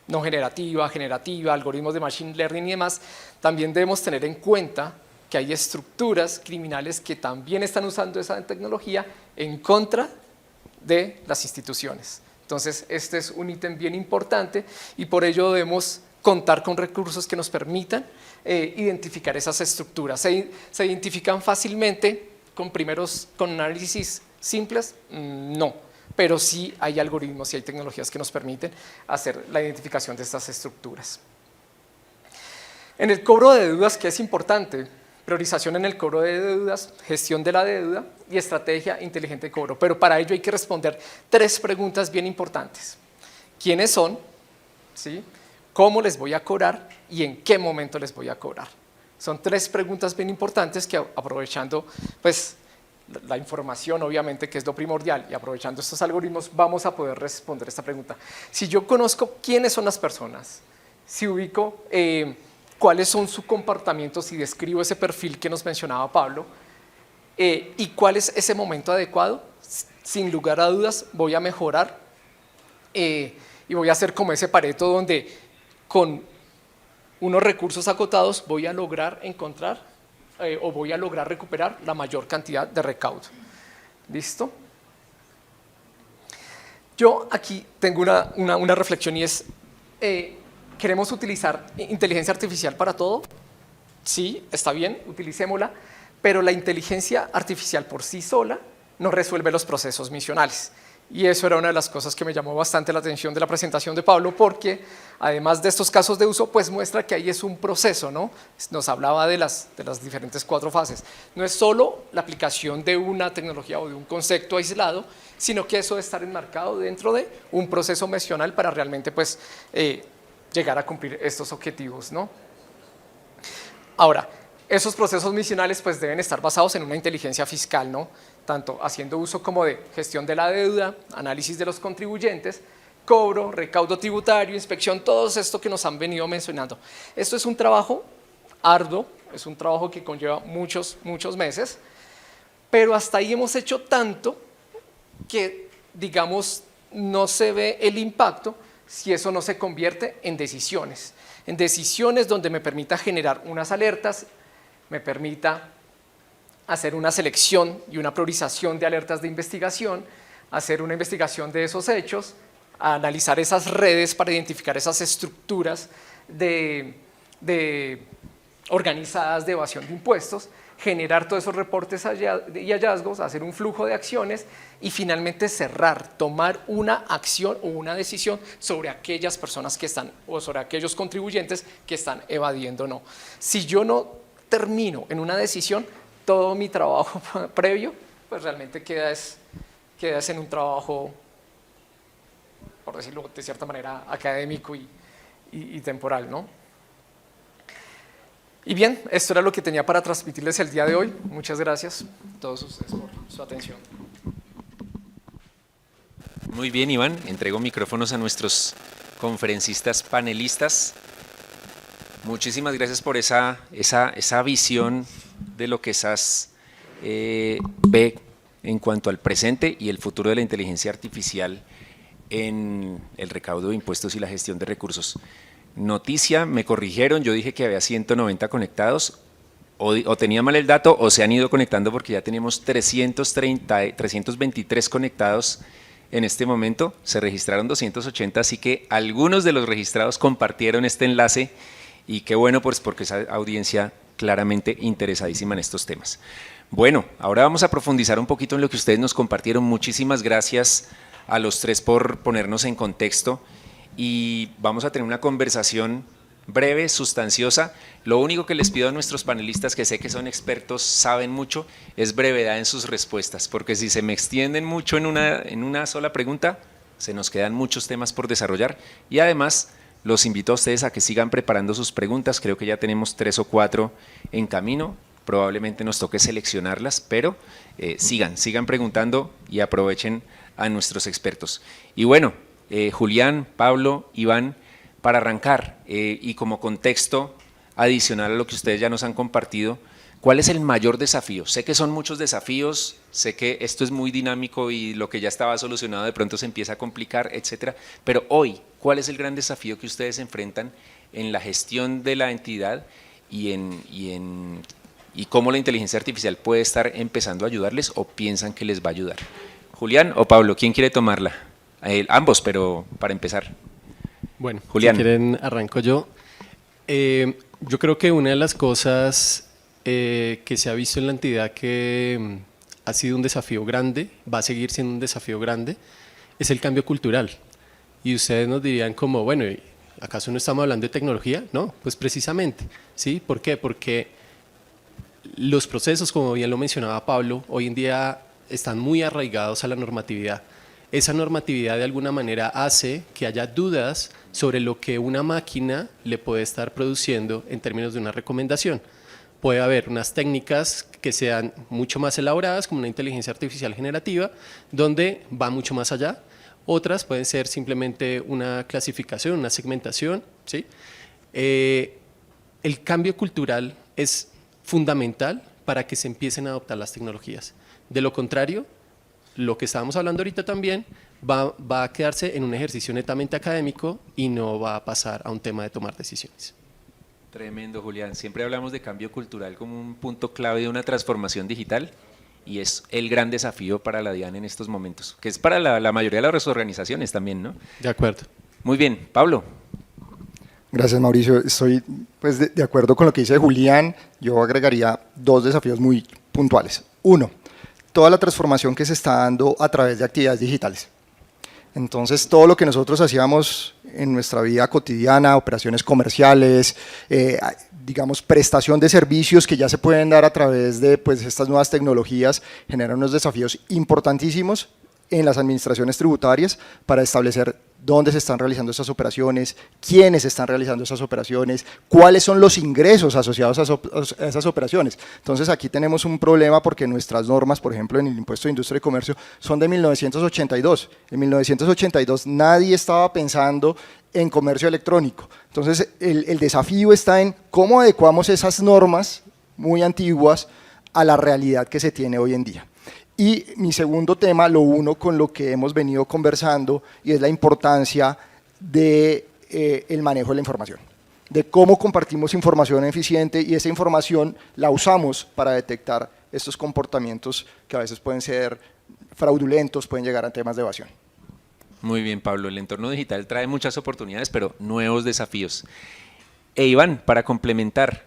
no generativa, algoritmos de machine learning y demás, también debemos tener en cuenta que hay estructuras criminales que también están usando esa tecnología en contra de las instituciones. Entonces, este es un ítem bien importante y por ello debemos contar con recursos que nos permitan identificar esas estructuras. ¿Se identifican fácilmente con análisis simples? No. Pero sí hay algoritmos y hay tecnologías que nos permiten hacer la identificación de estas estructuras. En el cobro de deudas, ¿qué es importante? Priorización en el cobro de deudas, gestión de la deuda y estrategia inteligente de cobro. Pero para ello hay que responder 3 preguntas bien importantes. ¿Quiénes son? ¿Sí? ¿Cómo les voy a cobrar? ¿Y en qué momento les voy a cobrar? Son 3 preguntas bien importantes que aprovechando pues, la información, obviamente, que es lo primordial, y aprovechando estos algoritmos, vamos a poder responder esta pregunta. Si yo conozco quiénes son las personas, si ubico cuáles son sus comportamientos, si describo ese perfil que nos mencionaba Pablo, y cuál es ese momento adecuado, sin lugar a dudas voy a mejorar y voy a hacer como ese Pareto donde con unos recursos acotados voy a lograr encontrar o voy a lograr recuperar la mayor cantidad de recaudo. ¿Listo? Yo aquí tengo una reflexión y es, ¿queremos utilizar inteligencia artificial para todo? Sí, está bien, utilicémosla, pero la inteligencia artificial por sí sola no resuelve los procesos misionales. Y eso era una de las cosas que me llamó bastante la atención de la presentación de Pablo, porque además de estos casos de uso, pues muestra que ahí es un proceso, ¿no? Nos hablaba de las diferentes 4 fases. No es solo la aplicación de una tecnología o de un concepto aislado, sino que eso debe estar enmarcado dentro de un proceso misional para realmente pues, llegar a cumplir estos objetivos, ¿no? Ahora, esos procesos misionales pues, deben estar basados en una inteligencia fiscal, ¿no? Tanto haciendo uso como de gestión de la deuda, análisis de los contribuyentes, cobro, recaudo tributario, inspección, todo esto que nos han venido mencionando. Esto es un trabajo arduo, es un trabajo que conlleva muchos meses, pero hasta ahí hemos hecho tanto que, digamos, no se ve el impacto si eso no se convierte en decisiones donde me permita generar unas alertas, me permita hacer una selección y una priorización de alertas de investigación, hacer una investigación de esos hechos, analizar esas redes para identificar esas estructuras de organizadas de evasión de impuestos, generar todos esos reportes y hallazgos, hacer un flujo de acciones y finalmente cerrar, tomar una acción o una decisión sobre aquellas personas que están o sobre aquellos contribuyentes que están evadiendo o no. Si yo no termino en una decisión, todo mi trabajo previo, pues realmente queda en un trabajo, por decirlo de cierta manera, académico y temporal, ¿no? Y bien, esto era lo que tenía para transmitirles el día de hoy. Muchas gracias a todos ustedes por su atención. Muy bien, Iván. Entrego micrófonos a nuestros conferencistas panelistas. Muchísimas gracias por esa visión de lo que SAS ve en cuanto al presente y el futuro de la inteligencia artificial en el recaudo de impuestos y la gestión de recursos. Noticia, me corrigieron, yo dije que había 190 conectados, o tenía mal el dato o se han ido conectando porque ya tenemos 323 conectados en este momento, se registraron 280, así que algunos de los registrados compartieron este enlace y qué bueno, pues porque esa audiencia claramente interesadísima en estos temas. Bueno, ahora vamos a profundizar un poquito en lo que ustedes nos compartieron. Muchísimas gracias a los tres por ponernos en contexto y vamos a tener una conversación breve, sustanciosa. Lo único que les pido a nuestros panelistas, que sé que son expertos, saben mucho, es brevedad en sus respuestas, porque si se me extienden mucho en una sola pregunta, se nos quedan muchos temas por desarrollar y además los invito a ustedes a que sigan preparando sus preguntas. Creo que ya tenemos 3 o 4 en camino, probablemente nos toque seleccionarlas, pero sigan preguntando y aprovechen a nuestros expertos. Y bueno, Julián, Pablo, Iván, para arrancar y como contexto adicional a lo que ustedes ya nos han compartido, ¿cuál es el mayor desafío? Sé que son muchos desafíos, sé que esto es muy dinámico y lo que ya estaba solucionado de pronto se empieza a complicar, etcétera, pero hoy, ¿cuál es el gran desafío que ustedes enfrentan en la gestión de la entidad y cómo la inteligencia artificial puede estar empezando a ayudarles o piensan que les va a ayudar? Julián o Pablo, ¿quién quiere tomarla? Ambos, pero para empezar. Bueno, Julián. Si quieren arranco yo. Yo creo que una de las cosas que se ha visto en la entidad que ha sido un desafío grande, va a seguir siendo un desafío grande, es el cambio cultural. Y ustedes nos dirían como, bueno, ¿acaso no estamos hablando de tecnología? No, pues precisamente, ¿sí? ¿Por qué? Porque los procesos, como bien lo mencionaba Pablo, hoy en día están muy arraigados a la normatividad. Esa normatividad de alguna manera hace que haya dudas sobre lo que una máquina le puede estar produciendo en términos de una recomendación. Puede haber unas técnicas que sean mucho más elaboradas, como una inteligencia artificial generativa, donde va mucho más allá. Otras pueden ser simplemente una clasificación, una segmentación, ¿sí? El cambio cultural es fundamental para que se empiecen a adoptar las tecnologías. De lo contrario, lo que estábamos hablando ahorita también va a quedarse en un ejercicio netamente académico y no va a pasar a un tema de tomar decisiones. Tremendo, Julián. Siempre hablamos de cambio cultural como un punto clave de una transformación digital y es el gran desafío para la DIAN en estos momentos, que es para la mayoría de las organizaciones también, ¿no? De acuerdo. Muy bien, Pablo. Gracias, Mauricio. Estoy pues, de acuerdo con lo que dice Julián. Yo agregaría 2 desafíos muy puntuales. 1, toda la transformación que se está dando a través de actividades digitales. Entonces, todo lo que nosotros hacíamos en nuestra vida cotidiana, operaciones comerciales, digamos, prestación de servicios que ya se pueden dar a través de pues, estas nuevas tecnologías, generan unos desafíos importantísimos en las administraciones tributarias para establecer dónde se están realizando esas operaciones, quiénes están realizando esas operaciones, cuáles son los ingresos asociados a esas operaciones. Entonces aquí tenemos un problema porque nuestras normas, por ejemplo en el impuesto de industria y comercio, son de 1982. En 1982 nadie estaba pensando en comercio electrónico. Entonces el desafío está en cómo adecuamos esas normas muy antiguas a la realidad que se tiene hoy en día. Y mi segundo tema lo uno con lo que hemos venido conversando y es la importancia del manejo de la información, de cómo compartimos información eficiente y esa información la usamos para detectar estos comportamientos que a veces pueden ser fraudulentos, pueden llegar a temas de evasión. Muy bien, Pablo. El entorno digital trae muchas oportunidades, pero nuevos desafíos. Iván, para complementar,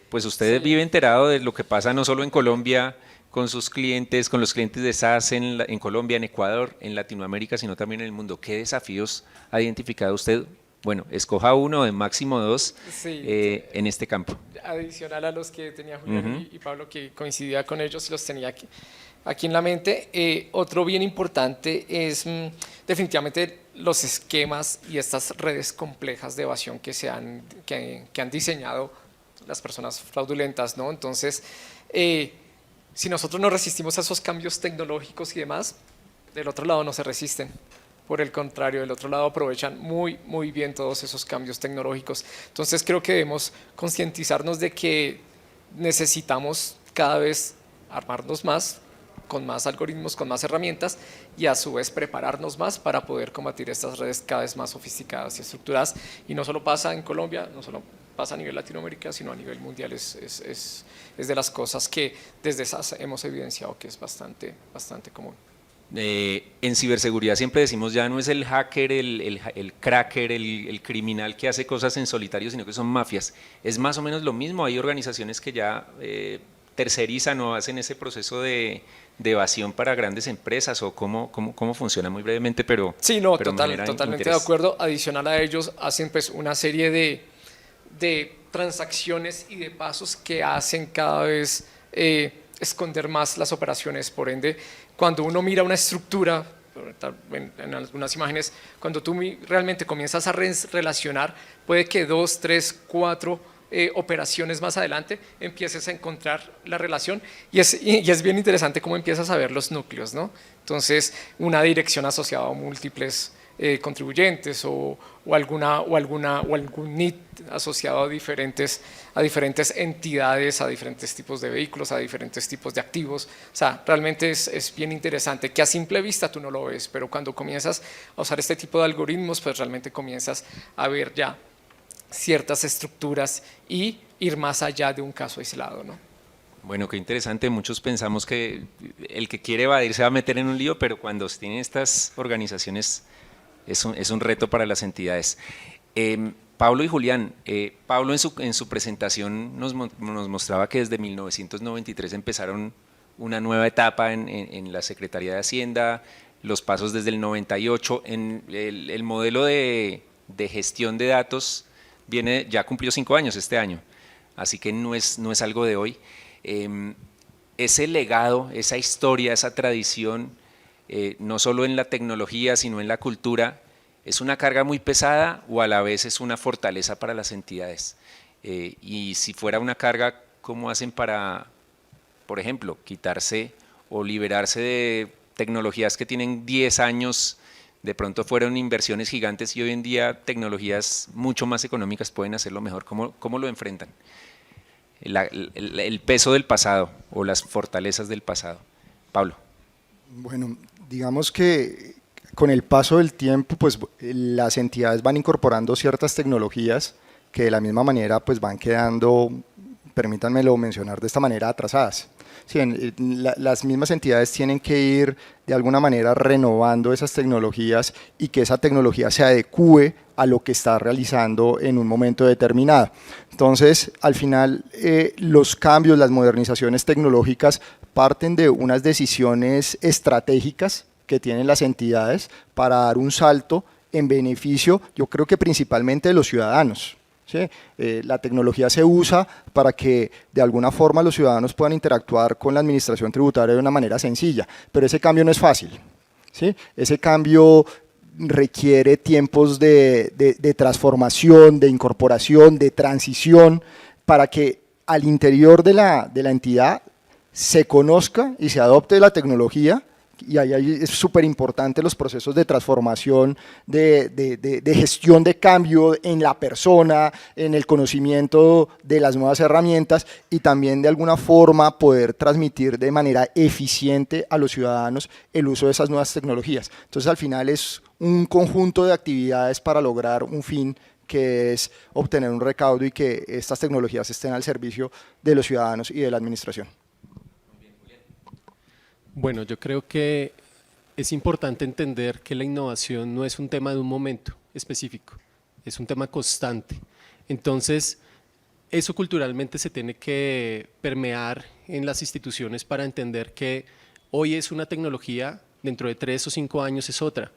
pues usted vive enterado de lo que pasa no solo en Colombia con sus clientes, con los clientes de SaaS en Colombia, en Ecuador, en Latinoamérica, sino también en el mundo. ¿Qué desafíos ha identificado usted? Bueno, escoja uno de máximo dos en este campo. Adicional a los que tenía Julián y Pablo, que coincidía con ellos y los tenía aquí en la mente. Otro bien importante es definitivamente los esquemas y estas redes complejas de evasión que han diseñado las personas fraudulentas, ¿no? Entonces, si nosotros nos resistimos a esos cambios tecnológicos y demás, del otro lado no se resisten. Por el contrario, del otro lado aprovechan muy bien todos esos cambios tecnológicos. Entonces creo que debemos concientizarnos de que necesitamos cada vez armarnos más, con más algoritmos, con más herramientas y a su vez prepararnos más para poder combatir estas redes cada vez más sofisticadas y estructuradas. Y no solo pasa en Colombia, no solo pasa a nivel Latinoamérica, sino a nivel mundial. Es de las cosas que desde SAS hemos evidenciado que es bastante común. En ciberseguridad siempre decimos ya no es el hacker, el cracker, el criminal que hace cosas en solitario, sino que son mafias. Es más o menos lo mismo, hay organizaciones que ya tercerizan o hacen ese proceso de evasión para grandes empresas o cómo funciona muy brevemente, pero… Sí, no, pero totalmente de acuerdo. Adicional a ellos hacen pues una serie de transacciones y de pasos que hacen cada vez esconder más las operaciones. Por ende, cuando uno mira una estructura, en algunas imágenes, cuando tú realmente comienzas a relacionar, puede que 2, 3, 4 operaciones más adelante empieces a encontrar la relación y es bien interesante cómo empiezas a ver los núcleos, ¿no? Entonces, una dirección asociada a múltiples contribuyentes o algún NIT asociado a diferentes entidades, a diferentes tipos de vehículos, a diferentes tipos de activos. O sea, realmente es bien interesante que a simple vista tú no lo ves, pero cuando comienzas a usar este tipo de algoritmos, pues realmente comienzas a ver ya ciertas estructuras y ir más allá de un caso aislado, ¿no? Bueno, qué interesante. Muchos pensamos que el que quiere evadir se va a meter en un lío, pero cuando tienen estas organizaciones es un reto para las entidades. Pablo y Julián, Pablo en su presentación nos mostraba que desde 1993 empezaron una nueva etapa en la Secretaría de Hacienda, los pasos desde el 98, en el modelo de gestión de datos ya cumplió 5 años este año, así que no es algo de hoy. Ese legado, esa historia, esa tradición, no solo en la tecnología, sino en la cultura, ¿es una carga muy pesada o a la vez es una fortaleza para las entidades? Y si fuera una carga, ¿cómo hacen para, por ejemplo, quitarse o liberarse de tecnologías que tienen 10 años, de pronto fueron inversiones gigantes y hoy en día tecnologías mucho más económicas pueden hacerlo mejor? ¿Cómo lo enfrentan? El peso del pasado o las fortalezas del pasado. Pablo. Bueno, digamos que con el paso del tiempo, pues las entidades van incorporando ciertas tecnologías que de la misma manera pues van quedando, permítanmelo mencionar de esta manera, atrasadas. Sí, las mismas entidades tienen que ir de alguna manera renovando esas tecnologías y que esa tecnología se adecúe a lo que está realizando en un momento determinado. Entonces, al final, los cambios, las modernizaciones tecnológicas parten de unas decisiones estratégicas que tienen las entidades para dar un salto en beneficio, yo creo que principalmente de los ciudadanos. ¿Sí? La tecnología se usa para que de alguna forma los ciudadanos puedan interactuar con la administración tributaria de una manera sencilla, pero ese cambio no es fácil. ¿Sí? Ese cambio requiere tiempos de transformación, de incorporación, de transición, para que al interior de la entidad se conozca y se adopte la tecnología. Y ahí es súper importante los procesos de transformación, de gestión de cambio en la persona, en el conocimiento de las nuevas herramientas y también de alguna forma poder transmitir de manera eficiente a los ciudadanos el uso de esas nuevas tecnologías. Entonces al final es un conjunto de actividades para lograr un fin que es obtener un recaudo y que estas tecnologías estén al servicio de los ciudadanos y de la administración. Bueno, yo creo que es importante entender que la innovación no es un tema de un momento específico, es un tema constante. Entonces, eso culturalmente se tiene que permear en las instituciones para entender que hoy es una tecnología, dentro de 3 o 5 años es otra.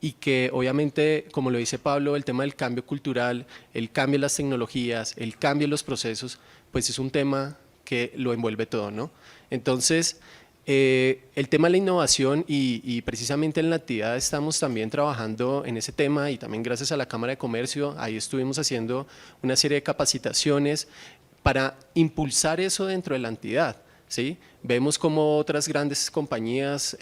Y que obviamente, como lo dice Pablo, el tema del cambio cultural, el cambio en las tecnologías, el cambio en los procesos, pues es un tema que lo envuelve todo, ¿no? Entonces, el tema de la innovación y precisamente en la actividad estamos también trabajando en ese tema y también gracias a la Cámara de Comercio, ahí estuvimos haciendo una serie de capacitaciones para impulsar eso dentro de la entidad, ¿sí? Vemos como otras grandes compañías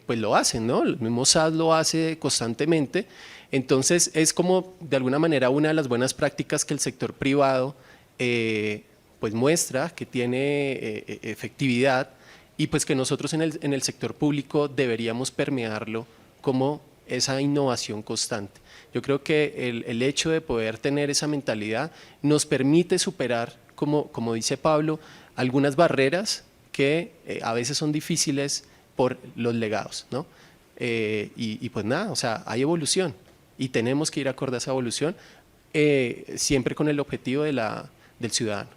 pues lo hacen, ¿no? El mismo SAS lo hace constantemente, entonces es como de alguna manera una de las buenas prácticas que el sector privado pues muestra que tiene efectividad y pues que nosotros en el sector público deberíamos permearlo como esa innovación constante. Yo creo que el hecho de poder tener esa mentalidad nos permite superar, como dice Pablo, algunas barreras que a veces son difíciles por los legados, ¿no? Y pues nada, o sea, hay evolución y tenemos que ir acorde a esa evolución, siempre con el objetivo del ciudadano.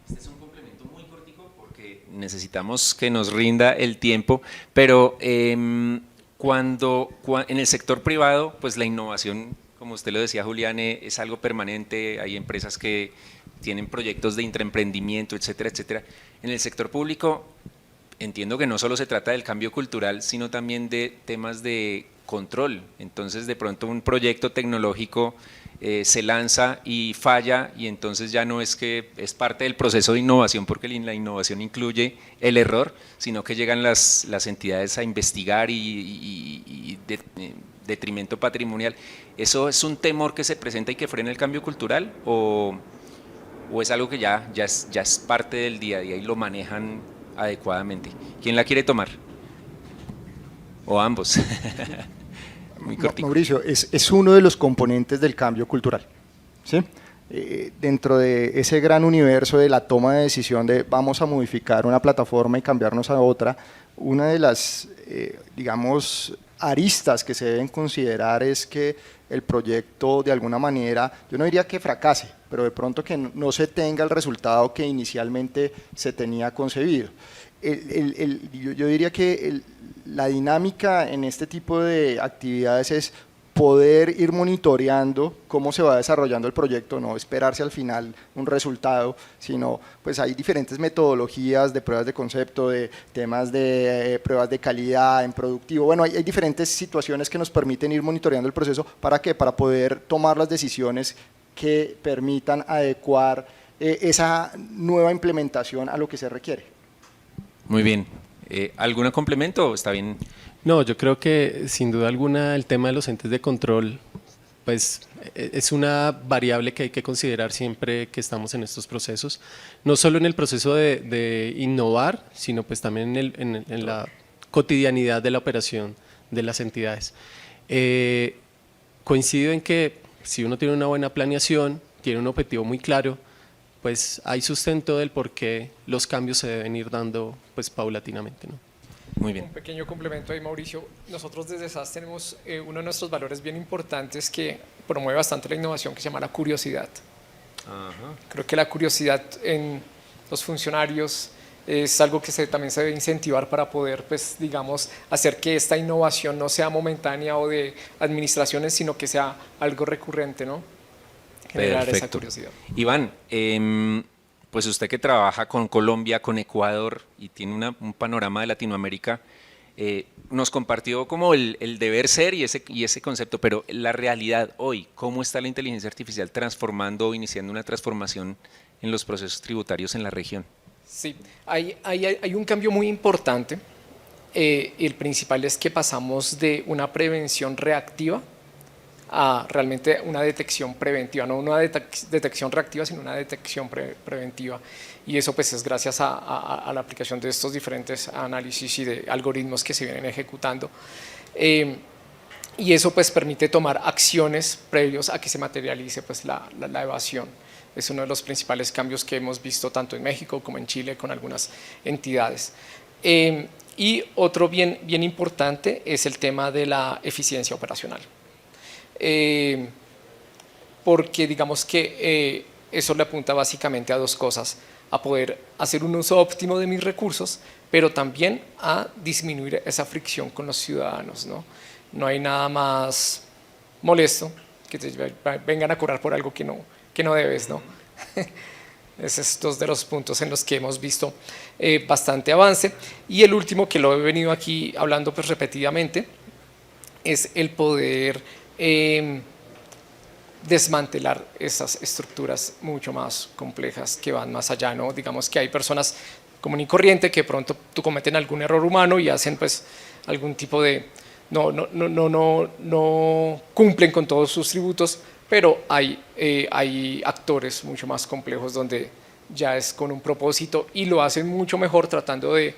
Este es un complemento muy cortico porque necesitamos que nos rinda el tiempo, pero en el sector privado, pues la innovación, como usted lo decía, Julián, es algo permanente, hay empresas que tienen proyectos de intraemprendimiento, etcétera, etcétera. En el sector público entiendo que no solo se trata del cambio cultural, sino también de temas de control. Entonces, de pronto un proyecto tecnológico se lanza y falla y entonces ya no es que es parte del proceso de innovación porque la innovación incluye el error, sino que llegan las entidades a investigar y detrimento patrimonial. ¿Eso es un temor que se presenta y que frena el cambio cultural o es algo que ya es parte del día a día y lo manejan adecuadamente? ¿Quién la quiere tomar? O ambos. Muy cortico. Mauricio, es uno de los componentes del cambio cultural, ¿sí? Dentro de ese gran universo de la toma de decisión de vamos a modificar una plataforma y cambiarnos a otra, una de las, digamos, aristas que se deben considerar es que el proyecto de alguna manera, yo no diría que fracase, pero de pronto que no se tenga el resultado que inicialmente se tenía concebido. Yo diría que la dinámica en este tipo de actividades es poder ir monitoreando cómo se va desarrollando el proyecto, no esperarse al final un resultado, sino pues hay diferentes metodologías de pruebas de concepto, de temas de pruebas de calidad en productivo, bueno, hay diferentes situaciones que nos permiten ir monitoreando el proceso, ¿para qué? Para poder tomar las decisiones que permitan adecuar esa nueva implementación a lo que se requiere. Muy bien. ¿Algún complemento o está bien? No, yo creo que sin duda alguna el tema de los entes de control pues es una variable que hay que considerar siempre que estamos en estos procesos, no solo en el proceso de innovar, sino pues también en la cotidianidad de la operación de las entidades. Coincido en que si uno tiene una buena planeación, tiene un objetivo muy claro, pues hay sustento del por qué los cambios se deben ir dando pues paulatinamente, ¿no? Muy bien. Un pequeño complemento ahí, Mauricio. Nosotros desde SAS tenemos uno de nuestros valores bien importantes que promueve bastante la innovación, que se llama la curiosidad. Ajá. Creo que la curiosidad en los funcionarios es algo que también se debe incentivar para poder, pues, digamos, hacer que esta innovación no sea momentánea o de administraciones, sino que sea algo recurrente, ¿no? Generar esa curiosidad. Iván, pues usted que trabaja con Colombia, con Ecuador y tiene un panorama de Latinoamérica, nos compartió como el deber ser y ese concepto, pero la realidad hoy, ¿cómo está la inteligencia artificial transformando o iniciando una transformación en los procesos tributarios en la región? Sí, hay un cambio muy importante. El principal es que pasamos de una prevención reactiva a realmente una detección preventiva, no una detección reactiva, sino una detección preventiva. Y eso pues es gracias a la aplicación de estos diferentes análisis y de algoritmos que se vienen ejecutando. Y eso pues permite tomar acciones previos a que se materialice pues la evasión. Es uno de los principales cambios que hemos visto tanto en México como en Chile con algunas entidades. Y otro bien porque digamos que eso le apunta básicamente a dos cosas: a poder hacer un uso óptimo de mis recursos, pero también a disminuir esa fricción con los ciudadanos, ¿no? No hay nada más molesto que te vengan a cobrar por algo que no debes, ¿no? Ese es dos de los puntos en los que hemos visto bastante avance. Y el último, que lo he venido aquí hablando pues repetidamente, es el poder desmantelar esas estructuras mucho más complejas que van más allá, ¿no? Digamos que hay personas común y corriente que de pronto cometen algún error humano y hacen pues algún tipo de no cumplen con todos sus tributos, pero hay actores mucho más complejos donde ya es con un propósito y lo hacen mucho mejor, tratando de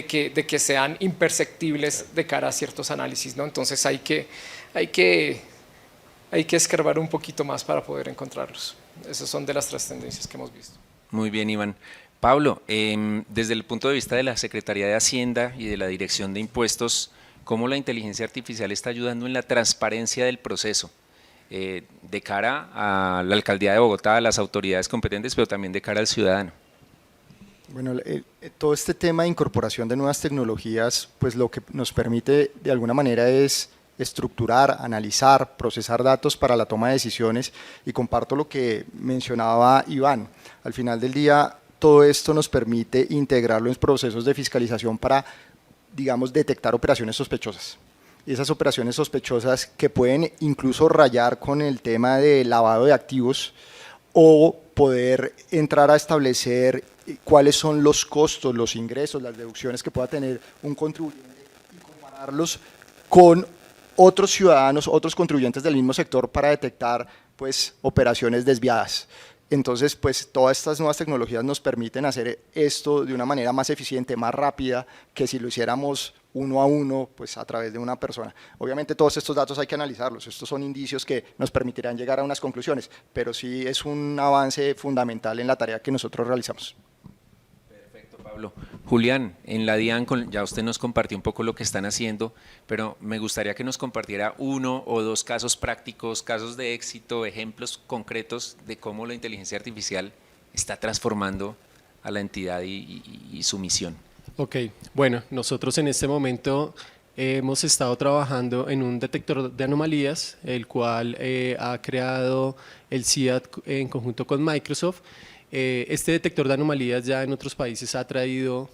que sean imperceptibles de cara a ciertos análisis, ¿no? Entonces hay que escarbar un poquito más para poder encontrarlos. Esas son de las tres tendencias que hemos visto. Muy bien, Iván. Pablo, desde el punto de vista de la Secretaría de Hacienda y de la Dirección de Impuestos, ¿cómo la inteligencia artificial está ayudando en la transparencia del proceso de cara a la Alcaldía de Bogotá, a las autoridades competentes, pero también de cara al ciudadano? Bueno, todo este tema de incorporación de nuevas tecnologías, pues lo que nos permite de alguna manera es estructurar, analizar, procesar datos para la toma de decisiones, y comparto lo que mencionaba Iván. Al final del día, todo esto nos permite integrarlo en procesos de fiscalización para, digamos, detectar operaciones sospechosas. Y esas operaciones sospechosas que pueden incluso rayar con el tema de lavado de activos, o poder entrar a establecer cuáles son los costos, los ingresos, las deducciones que pueda tener un contribuyente y compararlos con otros ciudadanos, otros contribuyentes del mismo sector, para detectar pues operaciones desviadas. Entonces, pues todas estas nuevas tecnologías nos permiten hacer esto de una manera más eficiente, más rápida, que si lo hiciéramos uno a uno, pues a través de una persona. Obviamente todos estos datos hay que analizarlos, estos son indicios que nos permitirán llegar a unas conclusiones, pero sí es un avance fundamental en la tarea que nosotros realizamos. Perfecto, Pablo. Julián, en la DIAN ya usted nos compartió un poco lo que están haciendo, pero me gustaría que nos compartiera uno o dos casos prácticos, casos de éxito, ejemplos concretos de cómo la inteligencia artificial está transformando a la entidad y su misión. Ok, bueno, nosotros en este momento hemos estado trabajando en un detector de anomalías, el cual ha creado el CIAT en conjunto con Microsoft. Este detector de anomalías ya en otros países ha traído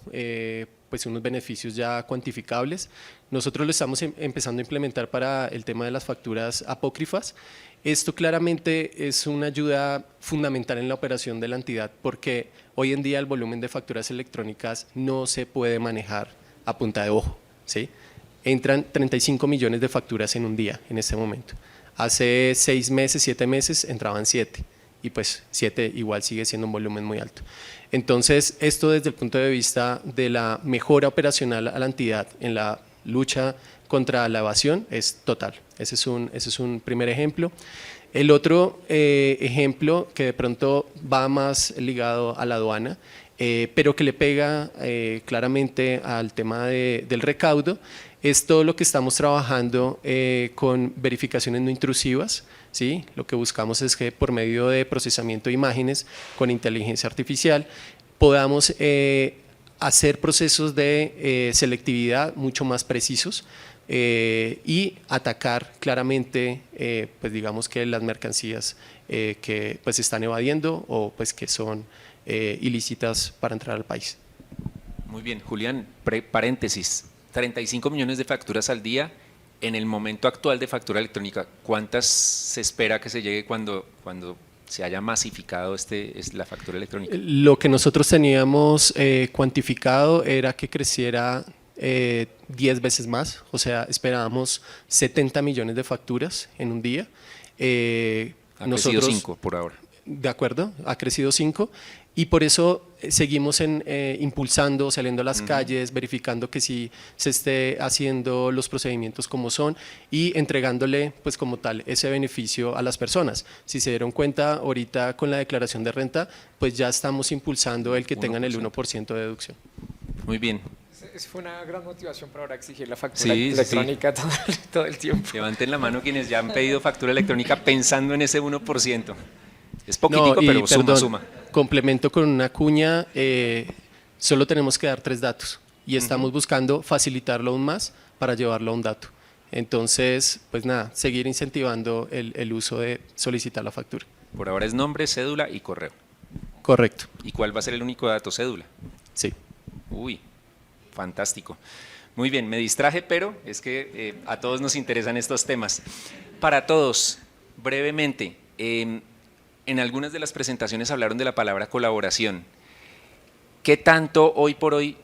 pues unos beneficios ya cuantificables. Nosotros lo estamos empezando a implementar para el tema de las facturas apócrifas. Esto claramente es una ayuda fundamental en la operación de la entidad, porque hoy en día el volumen de facturas electrónicas no se puede manejar a punta de ojo, ¿sí? Entran 35 millones de facturas en un día en este momento. Hace 6 meses, 7 meses entraban 7, y pues 7 igual sigue siendo un volumen muy alto. Entonces, esto desde el punto de vista de la mejora operacional a la entidad en la lucha contra la evasión es total. Ese es un primer ejemplo. El otro ejemplo, que de pronto va más ligado a la aduana, pero que le pega claramente al tema del recaudo, es todo lo que estamos trabajando con verificaciones no intrusivas, ¿sí? Lo que buscamos es que por medio de procesamiento de imágenes con inteligencia artificial podamos hacer procesos de selectividad mucho más precisos y atacar claramente pues digamos que las mercancías que pues están evadiendo o pues que son ilícitas para entrar al país. Muy bien, Julián, paréntesis, 35 millones de facturas al día. En el momento actual de factura electrónica, ¿cuántas se espera que se llegue cuando se haya masificado la factura electrónica? Lo que nosotros teníamos cuantificado era que creciera 10 veces más, o sea, esperábamos 70 millones de facturas en un día. Ha crecido 5 por ahora. De acuerdo, ha crecido 5 y por eso seguimos impulsando, saliendo a las calles, verificando que sí se esté haciendo los procedimientos como son y entregándole pues como tal ese beneficio a las personas. Si se dieron cuenta ahorita con la declaración de renta, pues ya estamos impulsando el que tengan el 1% de deducción. Muy bien. que sí fue una gran motivación para ahora exigir la factura Sí, electrónica todo el tiempo. Levanten la mano quienes ya han pedido factura electrónica pensando en ese 1%. Es poquitico, No, y pero suma, perdón, suma. complemento con una cuña, solo tenemos que dar 3 datos y estamos buscando facilitarlo aún más para llevarlo a un dato. Entonces, pues nada, seguir incentivando el uso de solicitar la factura. Por ahora es nombre, cédula y correo. Correcto, ¿Y cuál va a ser el único dato? Cédula. sí. Uy, fantástico. Muy bien, me distraje, pero es que a todos nos interesan estos temas. Para todos, brevemente, en algunas de las presentaciones hablaron de la palabra colaboración. ¿Qué tanto hoy por hoy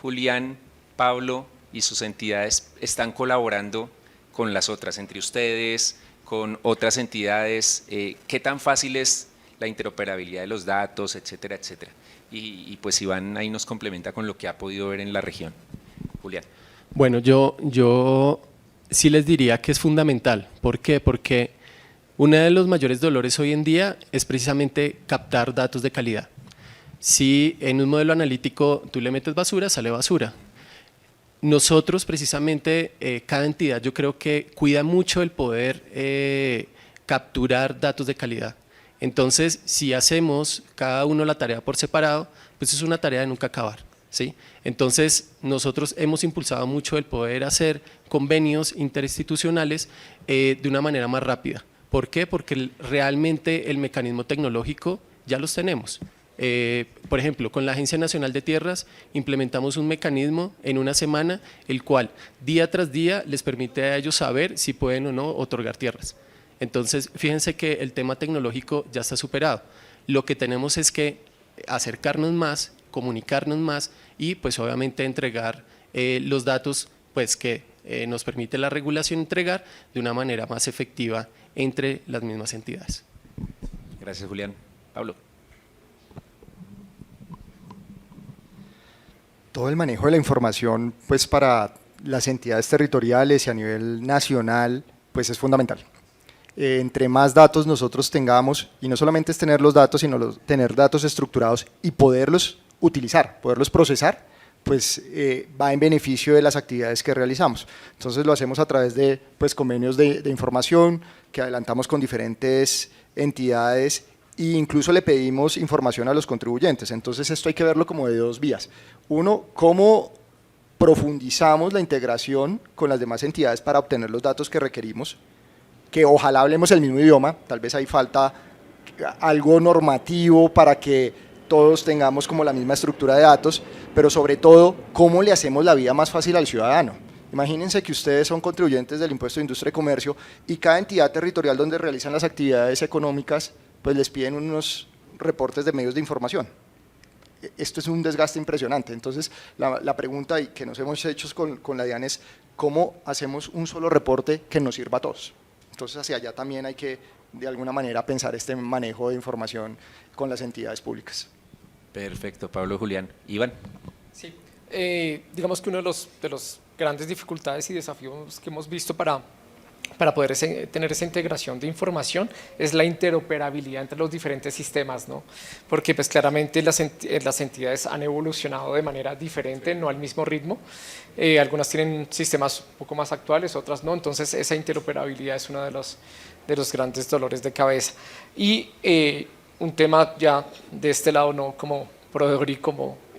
Julián, Pablo y sus entidades están colaborando con las otras, entre ustedes, con otras entidades? ¿Qué tan fácil es la interoperabilidad de los datos, etcétera, etcétera? Y pues Iván ahí nos complementa con lo que ha podido ver en la región. Julián. Bueno, yo sí les diría que es fundamental. ¿Por qué? Porque uno de los mayores dolores hoy en día es precisamente captar datos de calidad. Si en un modelo analítico tú le metes basura, sale basura. Nosotros precisamente, cada entidad yo creo que cuida mucho el poder capturar datos de calidad. Entonces, si hacemos cada uno la tarea por separado, pues es una tarea de nunca acabar, ¿sí? Entonces, nosotros hemos impulsado mucho el poder hacer convenios interinstitucionales de una manera más rápida. ¿Por qué? Porque realmente el mecanismo tecnológico ya los tenemos. Por ejemplo, con la Agencia Nacional de Tierras implementamos un mecanismo en una semana, el cual día tras día les permite a ellos saber si pueden o no otorgar tierras. Entonces, fíjense que el tema tecnológico ya está superado. Lo que tenemos es que acercarnos más, comunicarnos más y pues obviamente entregar los datos pues, que nos permite la regulación entregar de una manera más efectiva entre las mismas entidades. Gracias, Julián. Pablo. Todo el manejo de la información pues, para las entidades territoriales y a nivel nacional pues, es fundamental. Entre más datos nosotros tengamos, y no solamente es tener los datos, sino tener datos estructurados y poderlos utilizar, poderlos procesar, pues va en beneficio de las actividades que realizamos. Entonces lo hacemos a través de pues, convenios de información que adelantamos con diferentes entidades e incluso le pedimos información a los contribuyentes. Entonces esto hay que verlo como de 2 vías. Uno, cómo profundizamos la integración con las demás entidades para obtener los datos que requerimos, que ojalá hablemos el mismo idioma, tal vez ahí falta algo normativo para que todos tengamos como la misma estructura de datos, pero sobre todo, ¿cómo le hacemos la vida más fácil al ciudadano? Imagínense que ustedes son contribuyentes del impuesto de industria y comercio y cada entidad territorial donde realizan las actividades económicas, pues les piden unos reportes de medios de información. Esto es un desgaste impresionante. Entonces, la pregunta que nos hemos hecho con la DIAN es, ¿cómo hacemos un solo reporte que nos sirva a todos? Entonces, hacia allá también hay que, de alguna manera, pensar este manejo de información con las entidades públicas. Perfecto, Pablo, Julián. Iván. Sí, digamos que uno de los grandes dificultades y desafíos que hemos visto para poder tener esa integración de información es la interoperabilidad entre los diferentes sistemas, ¿no? Porque pues claramente las entidades han evolucionado de manera diferente, no al mismo ritmo. Algunas tienen sistemas un poco más actuales, otras no. Entonces esa interoperabilidad es uno de los grandes dolores de cabeza. Y un tema ya de este lado, no como proveedor y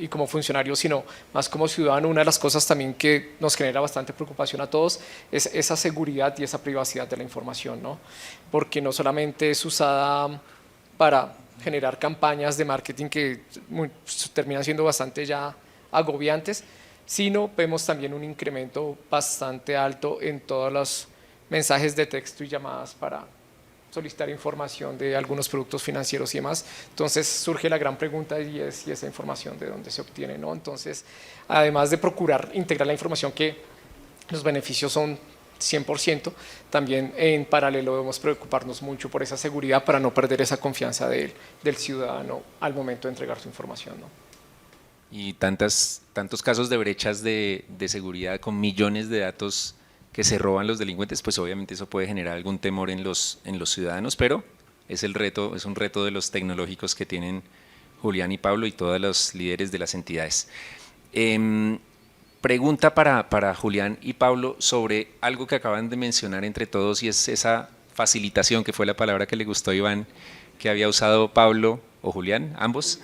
como funcionario, sino más como ciudadano, una de las cosas también que nos genera bastante preocupación a todos es esa seguridad y esa privacidad de la información, ¿no? Porque no solamente es usada para generar campañas de marketing que terminan siendo bastante ya agobiantes, sino vemos también un incremento bastante alto en todos los mensajes de texto y llamadas para solicitar información de algunos productos financieros y demás. Entonces surge la gran pregunta y es, ¿y esa información de dónde se obtiene, no? Entonces, además de procurar integrar la información que los beneficios son 100%, también en paralelo debemos preocuparnos mucho por esa seguridad para no perder esa confianza del ciudadano al momento de entregar su información, ¿no? Y tantos casos de brechas de seguridad con millones de datos que se roban los delincuentes, pues obviamente eso puede generar algún temor en los ciudadanos, pero es un reto de los tecnológicos que tienen Julián y Pablo y todos los líderes de las entidades. pregunta para Julián y Pablo sobre algo que acaban de mencionar entre todos y es esa facilitación, que fue la palabra que le gustó a Iván, que había usado Pablo o Julián, ambos,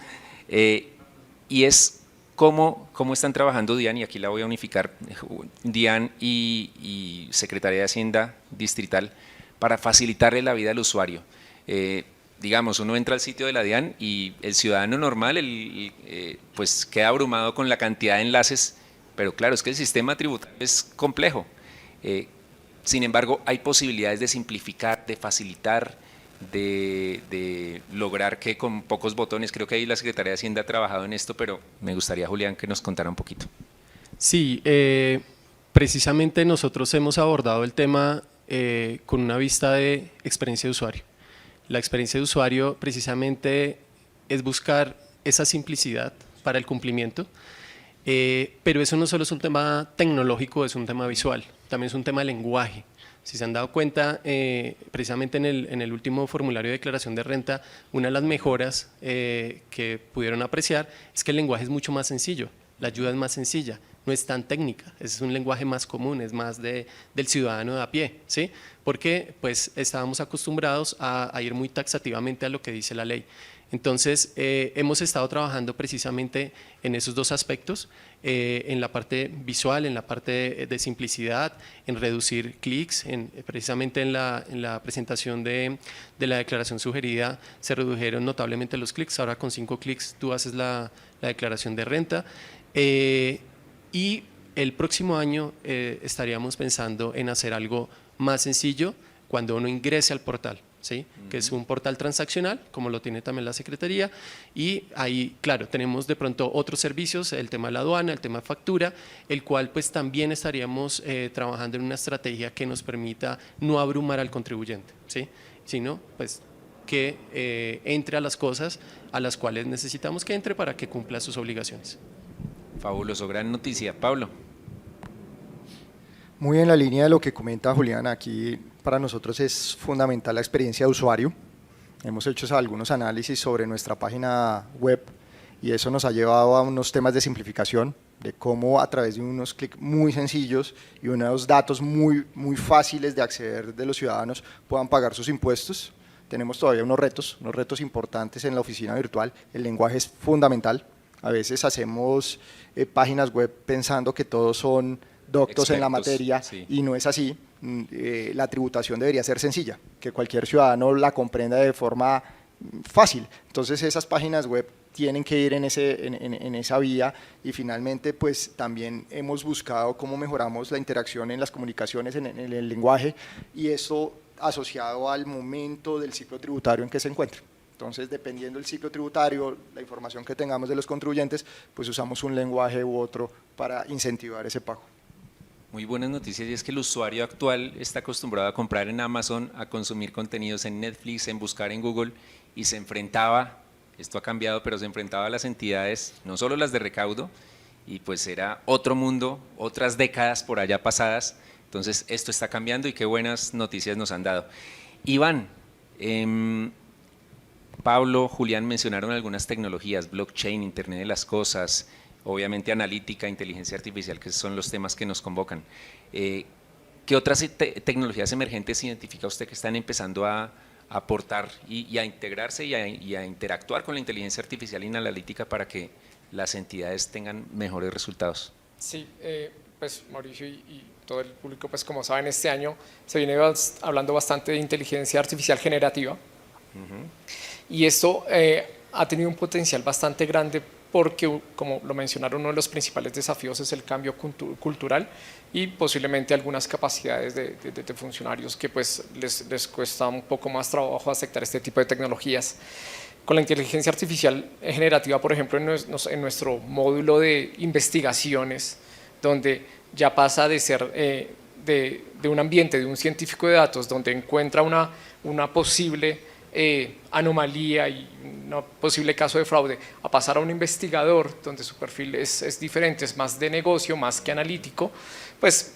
y es cómo están trabajando DIAN, y aquí la voy a unificar, DIAN y Secretaría de Hacienda Distrital, para facilitarle la vida al usuario. Digamos, uno entra al sitio de la DIAN y el ciudadano normal pues queda abrumado con la cantidad de enlaces, pero claro, es que el sistema tributario es complejo. Sin embargo, hay posibilidades de simplificar, de facilitar, de lograr que con pocos botones, creo que ahí la Secretaría de Hacienda ha trabajado en esto, pero me gustaría, Julián, que nos contara un poquito. Sí, precisamente nosotros hemos abordado el tema con una vista de experiencia de usuario. La experiencia de usuario precisamente es buscar esa simplicidad para el cumplimiento, pero eso no solo es un tema tecnológico, es un tema visual, también es un tema de lenguaje. Si se han dado cuenta, precisamente en el último formulario de declaración de renta, una de las mejoras que pudieron apreciar es que el lenguaje es mucho más sencillo, la ayuda es más sencilla, no es tan técnica, es un lenguaje más común, es más del ciudadano de a pie, ¿sí? Porque pues estábamos acostumbrados a ir muy taxativamente a lo que dice la ley. Entonces, hemos estado trabajando precisamente en esos dos aspectos, en la parte visual, en la parte de simplicidad, en reducir clics, precisamente en la presentación de la declaración sugerida se redujeron notablemente los clics, ahora con 5 clics tú haces la declaración de renta, y el próximo año estaríamos pensando en hacer algo más sencillo cuando uno ingrese al portal, ¿sí? Que es un portal transaccional, como lo tiene también la Secretaría, y ahí, claro, tenemos de pronto otros servicios, el tema de la aduana, el tema de factura, el cual pues también estaríamos trabajando en una estrategia que nos permita no abrumar al contribuyente, ¿sí? Sino pues que entre a las cosas a las cuales necesitamos que entre para que cumpla sus obligaciones. Fabuloso, gran noticia. Pablo. Muy en la línea de lo que comenta Julián, aquí para nosotros es fundamental la experiencia de usuario. Hemos hecho algunos análisis sobre nuestra página web y eso nos ha llevado a unos temas de simplificación, de cómo a través de unos clics muy sencillos y unos datos muy fáciles de acceder de los ciudadanos puedan pagar sus impuestos. Tenemos todavía unos retos importantes en la oficina virtual. El lenguaje es fundamental. A veces hacemos páginas web pensando que todos son doctos en la materia, sí, y no es así. La tributación debería ser sencilla, que cualquier ciudadano la comprenda de forma fácil. Entonces esas páginas web tienen que ir en esa vía y finalmente pues también hemos buscado cómo mejoramos la interacción en las comunicaciones, en el lenguaje, y eso asociado al momento del ciclo tributario en que se encuentra. Entonces, dependiendo del ciclo tributario, la información que tengamos de los contribuyentes, pues usamos un lenguaje u otro para incentivar ese pago. Muy buenas noticias, y es que el usuario actual está acostumbrado a comprar en Amazon, a consumir contenidos en Netflix, en buscar en Google, y se enfrentaba, esto ha cambiado, pero se enfrentaba a las entidades, no solo las de recaudo, y pues era otro mundo, otras décadas por allá pasadas. Entonces esto está cambiando y qué buenas noticias nos han dado. Iván, Pablo, Julián mencionaron algunas tecnologías, blockchain, Internet de las cosas, obviamente analítica, inteligencia artificial, que son los temas que nos convocan. ¿Qué otras tecnologías emergentes identifica usted que están empezando a aportar y a integrarse y a interactuar con la inteligencia artificial y analítica para que las entidades tengan mejores resultados? Sí, pues Mauricio y todo el público, pues como saben, este año se viene hablando bastante de inteligencia artificial generativa. Y esto ha tenido un potencial bastante grande porque, como lo mencionaron, uno de los principales desafíos es el cambio cultural y posiblemente algunas capacidades de funcionarios que pues les cuesta un poco más trabajo aceptar este tipo de tecnologías. Con la inteligencia artificial generativa, por ejemplo, en nuestro módulo de investigaciones, donde ya pasa de ser de un ambiente, de un científico de datos, donde encuentra una posible anomalía y un posible caso de fraude, a pasar a un investigador donde su perfil es diferente, es más de negocio, más que analítico, pues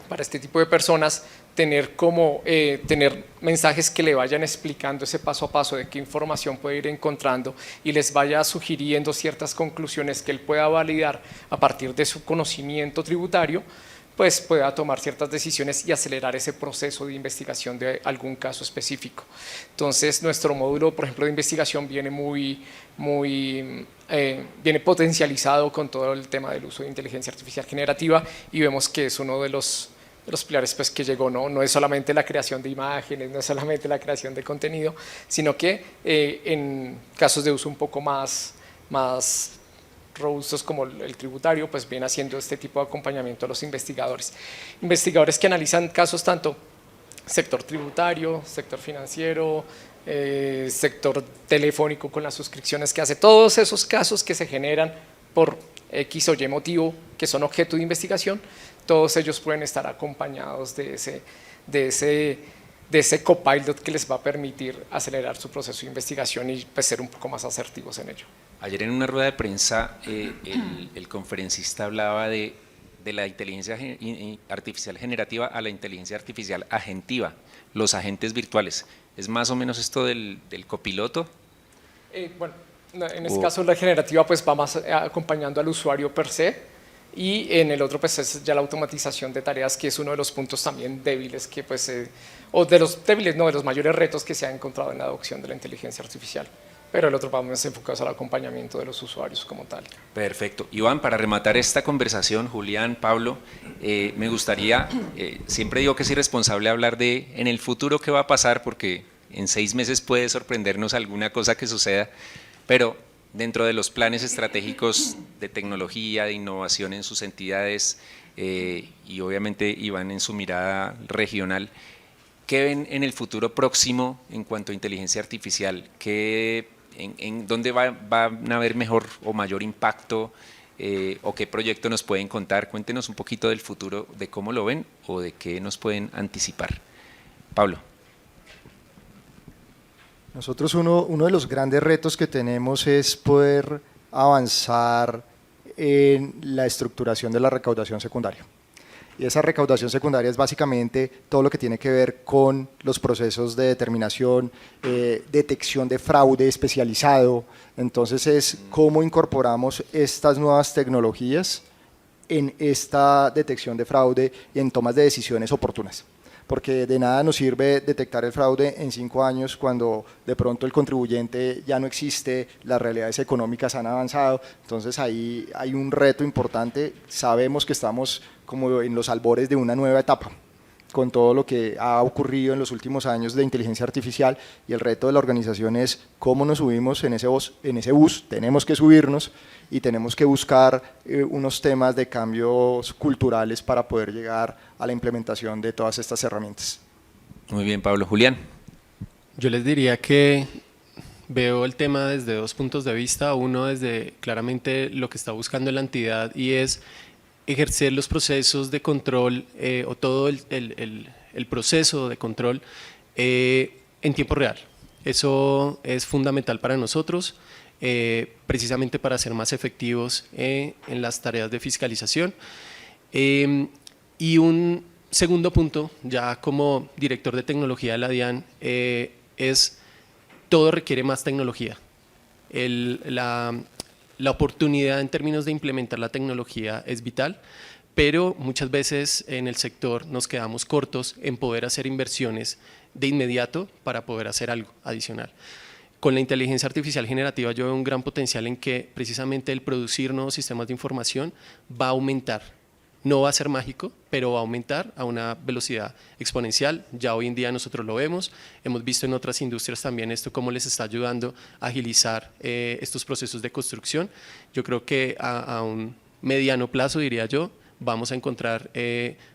para este tipo de personas tener mensajes que le vayan explicando ese paso a paso de qué información puede ir encontrando y les vaya sugiriendo ciertas conclusiones que él pueda validar a partir de su conocimiento tributario, pues pueda tomar ciertas decisiones y acelerar ese proceso de investigación de algún caso específico. Entonces, nuestro módulo, por ejemplo, de investigación viene viene potencializado con todo el tema del uso de inteligencia artificial generativa y vemos que es uno de los pilares pues, que llegó, no es solamente la creación de imágenes, no es solamente la creación de contenido, sino que en casos de uso un poco más robustos como el tributario, pues viene haciendo este tipo de acompañamiento a los investigadores. Investigadores que analizan casos tanto sector tributario, sector financiero, sector telefónico con las suscripciones que hace, todos esos casos que se generan por X o Y motivo que son objeto de investigación, todos ellos pueden estar acompañados de ese copilot que les va a permitir acelerar su proceso de investigación y pues, ser un poco más asertivos en ello. Ayer en una rueda de prensa el conferencista hablaba de la inteligencia artificial generativa a la inteligencia artificial agentiva, los agentes virtuales. ¿Es más o menos esto del copiloto? Bueno, en este caso la generativa pues, va más acompañando al usuario per se y en el otro pues, es ya la automatización de tareas, que es uno de los puntos también débiles que pues, o de los débiles, no, de los mayores retos que se ha encontrado en la adopción de la inteligencia artificial. Pero el otro vamos enfocados al acompañamiento de los usuarios como tal. Perfecto. Iván, para rematar esta conversación, Julián, Pablo, me gustaría, siempre digo que es irresponsable hablar de en el futuro qué va a pasar, porque en 6 meses puede sorprendernos alguna cosa que suceda, pero dentro de los planes estratégicos de tecnología, de innovación en sus entidades y obviamente Iván en su mirada regional, ¿qué ven en el futuro próximo en cuanto a inteligencia artificial? ¿En dónde van a haber mejor o mayor impacto o qué proyecto nos pueden contar? Cuéntenos un poquito del futuro, de cómo lo ven o de qué nos pueden anticipar. Pablo. Nosotros uno de los grandes retos que tenemos es poder avanzar en la estructuración de la recaudación secundaria. Y esa recaudación secundaria es básicamente todo lo que tiene que ver con los procesos de determinación, detección de fraude especializado. Entonces es cómo incorporamos estas nuevas tecnologías en esta detección de fraude y en tomas de decisiones oportunas. Porque de nada nos sirve detectar el fraude en 5 años cuando de pronto el contribuyente ya no existe, las realidades económicas han avanzado. Entonces ahí hay un reto importante. Sabemos que estamos como en los albores de una nueva etapa con todo lo que ha ocurrido en los últimos años de inteligencia artificial, y el reto de la organización es cómo nos subimos en ese bus. Tenemos que subirnos y tenemos que buscar unos temas de cambios culturales para poder llegar a la implementación de todas estas herramientas. Muy bien, Pablo. Julián. Yo les diría que veo el tema desde 2 puntos de vista. Uno, desde claramente lo que está buscando la entidad, y es ejercer los procesos de control o todo el proceso de control en tiempo real. Eso es fundamental para nosotros, precisamente para ser más efectivos en las tareas de fiscalización. Y un segundo punto, ya como director de tecnología de la DIAN, es todo requiere más tecnología. La oportunidad en términos de implementar la tecnología es vital, pero muchas veces en el sector nos quedamos cortos en poder hacer inversiones de inmediato para poder hacer algo adicional. Con la inteligencia artificial generativa yo veo un gran potencial en que precisamente el producir nuevos sistemas de información va a aumentar. No va a ser mágico, pero va a aumentar a una velocidad exponencial. Ya hoy en día nosotros lo vemos, hemos visto en otras industrias también esto, cómo les está ayudando a agilizar estos procesos de construcción. Yo creo que a un mediano plazo, diría yo, vamos a encontrar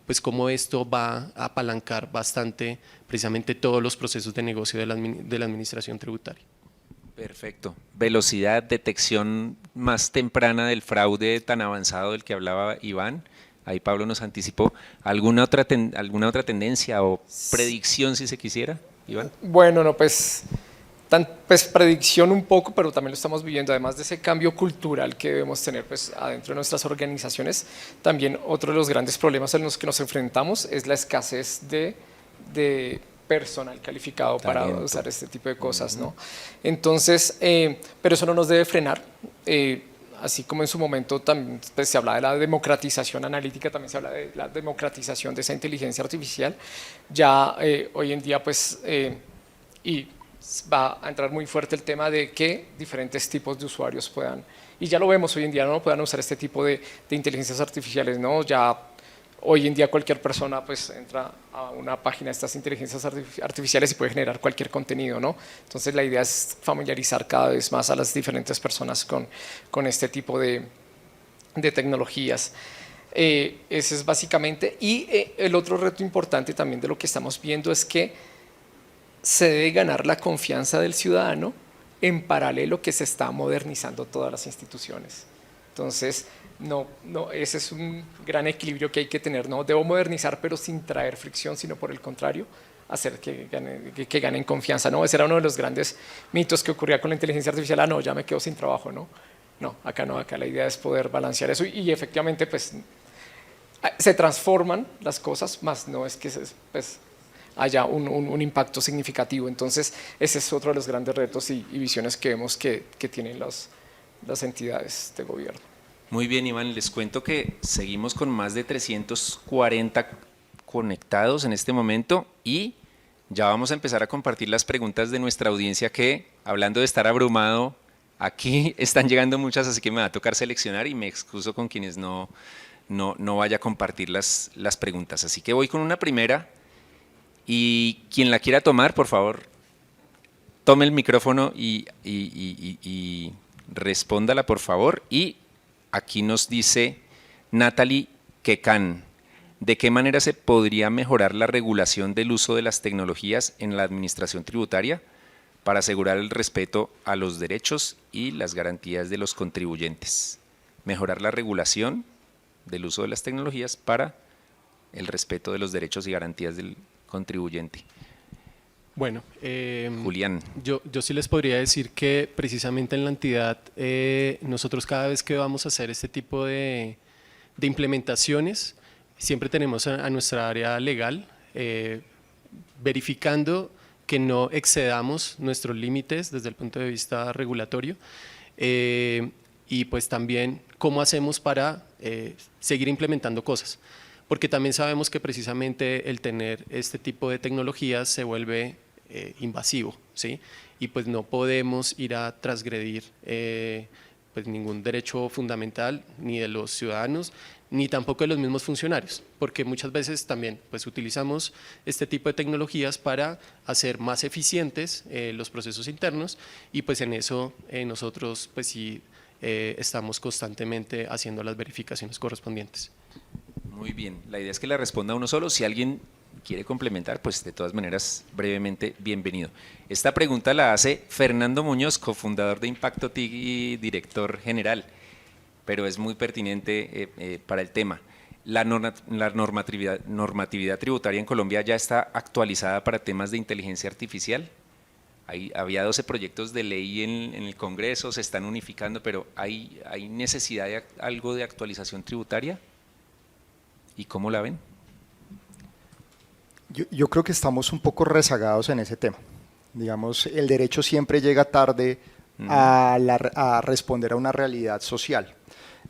pues cómo esto va a apalancar bastante precisamente todos los procesos de negocio de la administración tributaria. Perfecto. Velocidad, detección más temprana del fraude tan avanzado del que hablaba Iván. Ahí Pablo nos anticipó. ¿Alguna otra tendencia o predicción, si se quisiera, Iván? Bueno, no, pues predicción un poco, pero también lo estamos viviendo. Además de ese cambio cultural que debemos tener pues, adentro de nuestras organizaciones, también otro de los grandes problemas en los que nos enfrentamos es la escasez de de personal calificado para Talento. usar este tipo de cosas, ¿no? Entonces, pero eso no nos debe frenar. Así como en su momento también pues, se habla de la democratización analítica, también se habla de la democratización de esa inteligencia artificial. Ya hoy en día, pues, y va a entrar muy fuerte el tema de que diferentes tipos de usuarios puedan, y ya lo vemos hoy en día, ¿no? Puedan usar este tipo de inteligencias artificiales, ¿no? Ya hoy en día cualquier persona pues entra a una página de estas inteligencias artificiales y puede generar cualquier contenido, ¿no? Entonces la idea es familiarizar cada vez más a las diferentes personas con este tipo de tecnologías. Ese es básicamente, y el otro reto importante también de lo que estamos viendo es que se debe ganar la confianza del ciudadano en paralelo que se está modernizando todas las instituciones. Entonces, no, ese es un gran equilibrio que hay que tener. No debo modernizar, pero sin traer fricción, sino por el contrario, hacer que ganen confianza. ¿No? Ese era uno de los grandes mitos que ocurría con la inteligencia artificial. No, ya me quedo sin trabajo. No, acá la idea es poder balancear eso y efectivamente pues, se transforman las cosas, más no es que pues, haya un impacto significativo. Entonces, ese es otro de los grandes retos y visiones que vemos que tienen las entidades de gobierno. Muy bien, Iván, les cuento que seguimos con más de 340 conectados en este momento y ya vamos a empezar a compartir las preguntas de nuestra audiencia que, hablando de estar abrumado, aquí están llegando muchas, así que me va a tocar seleccionar y me excuso con quienes no vaya a compartir las preguntas. Así que voy con una primera y quien la quiera tomar, por favor, tome el micrófono y respóndala, por favor. Y aquí nos dice Natalie Quecan, ¿de qué manera se podría mejorar la regulación del uso de las tecnologías en la administración tributaria para asegurar el respeto a los derechos y las garantías de los contribuyentes? Mejorar la regulación del uso de las tecnologías para el respeto de los derechos y garantías del contribuyente. Bueno, Julián. Yo sí les podría decir que precisamente en la entidad nosotros cada vez que vamos a hacer este tipo de implementaciones, siempre tenemos a nuestra área legal verificando que no excedamos nuestros límites desde el punto de vista regulatorio y pues también cómo hacemos para seguir implementando cosas. Porque también sabemos que precisamente el tener este tipo de tecnologías se vuelve invasivo, ¿sí? Y pues no podemos ir a transgredir pues ningún derecho fundamental ni de los ciudadanos ni tampoco de los mismos funcionarios, porque muchas veces también pues utilizamos este tipo de tecnologías para hacer más eficientes los procesos internos y pues en eso nosotros pues sí estamos constantemente haciendo las verificaciones correspondientes. Muy bien, la idea es que la responda uno solo. Si alguien quiere complementar, pues de todas maneras, brevemente, bienvenido. Esta pregunta la hace Fernando Muñoz, cofundador de Impacto TIC y director general, pero es muy pertinente para el tema. La normatividad tributaria en Colombia ya está actualizada para temas de inteligencia artificial. Había 12 proyectos de ley en el Congreso, se están unificando, pero ¿hay necesidad de algo de actualización tributaria? ¿Y cómo la ven? Yo creo que estamos un poco rezagados en ese tema. Digamos, el derecho siempre llega tarde a responder a una realidad social.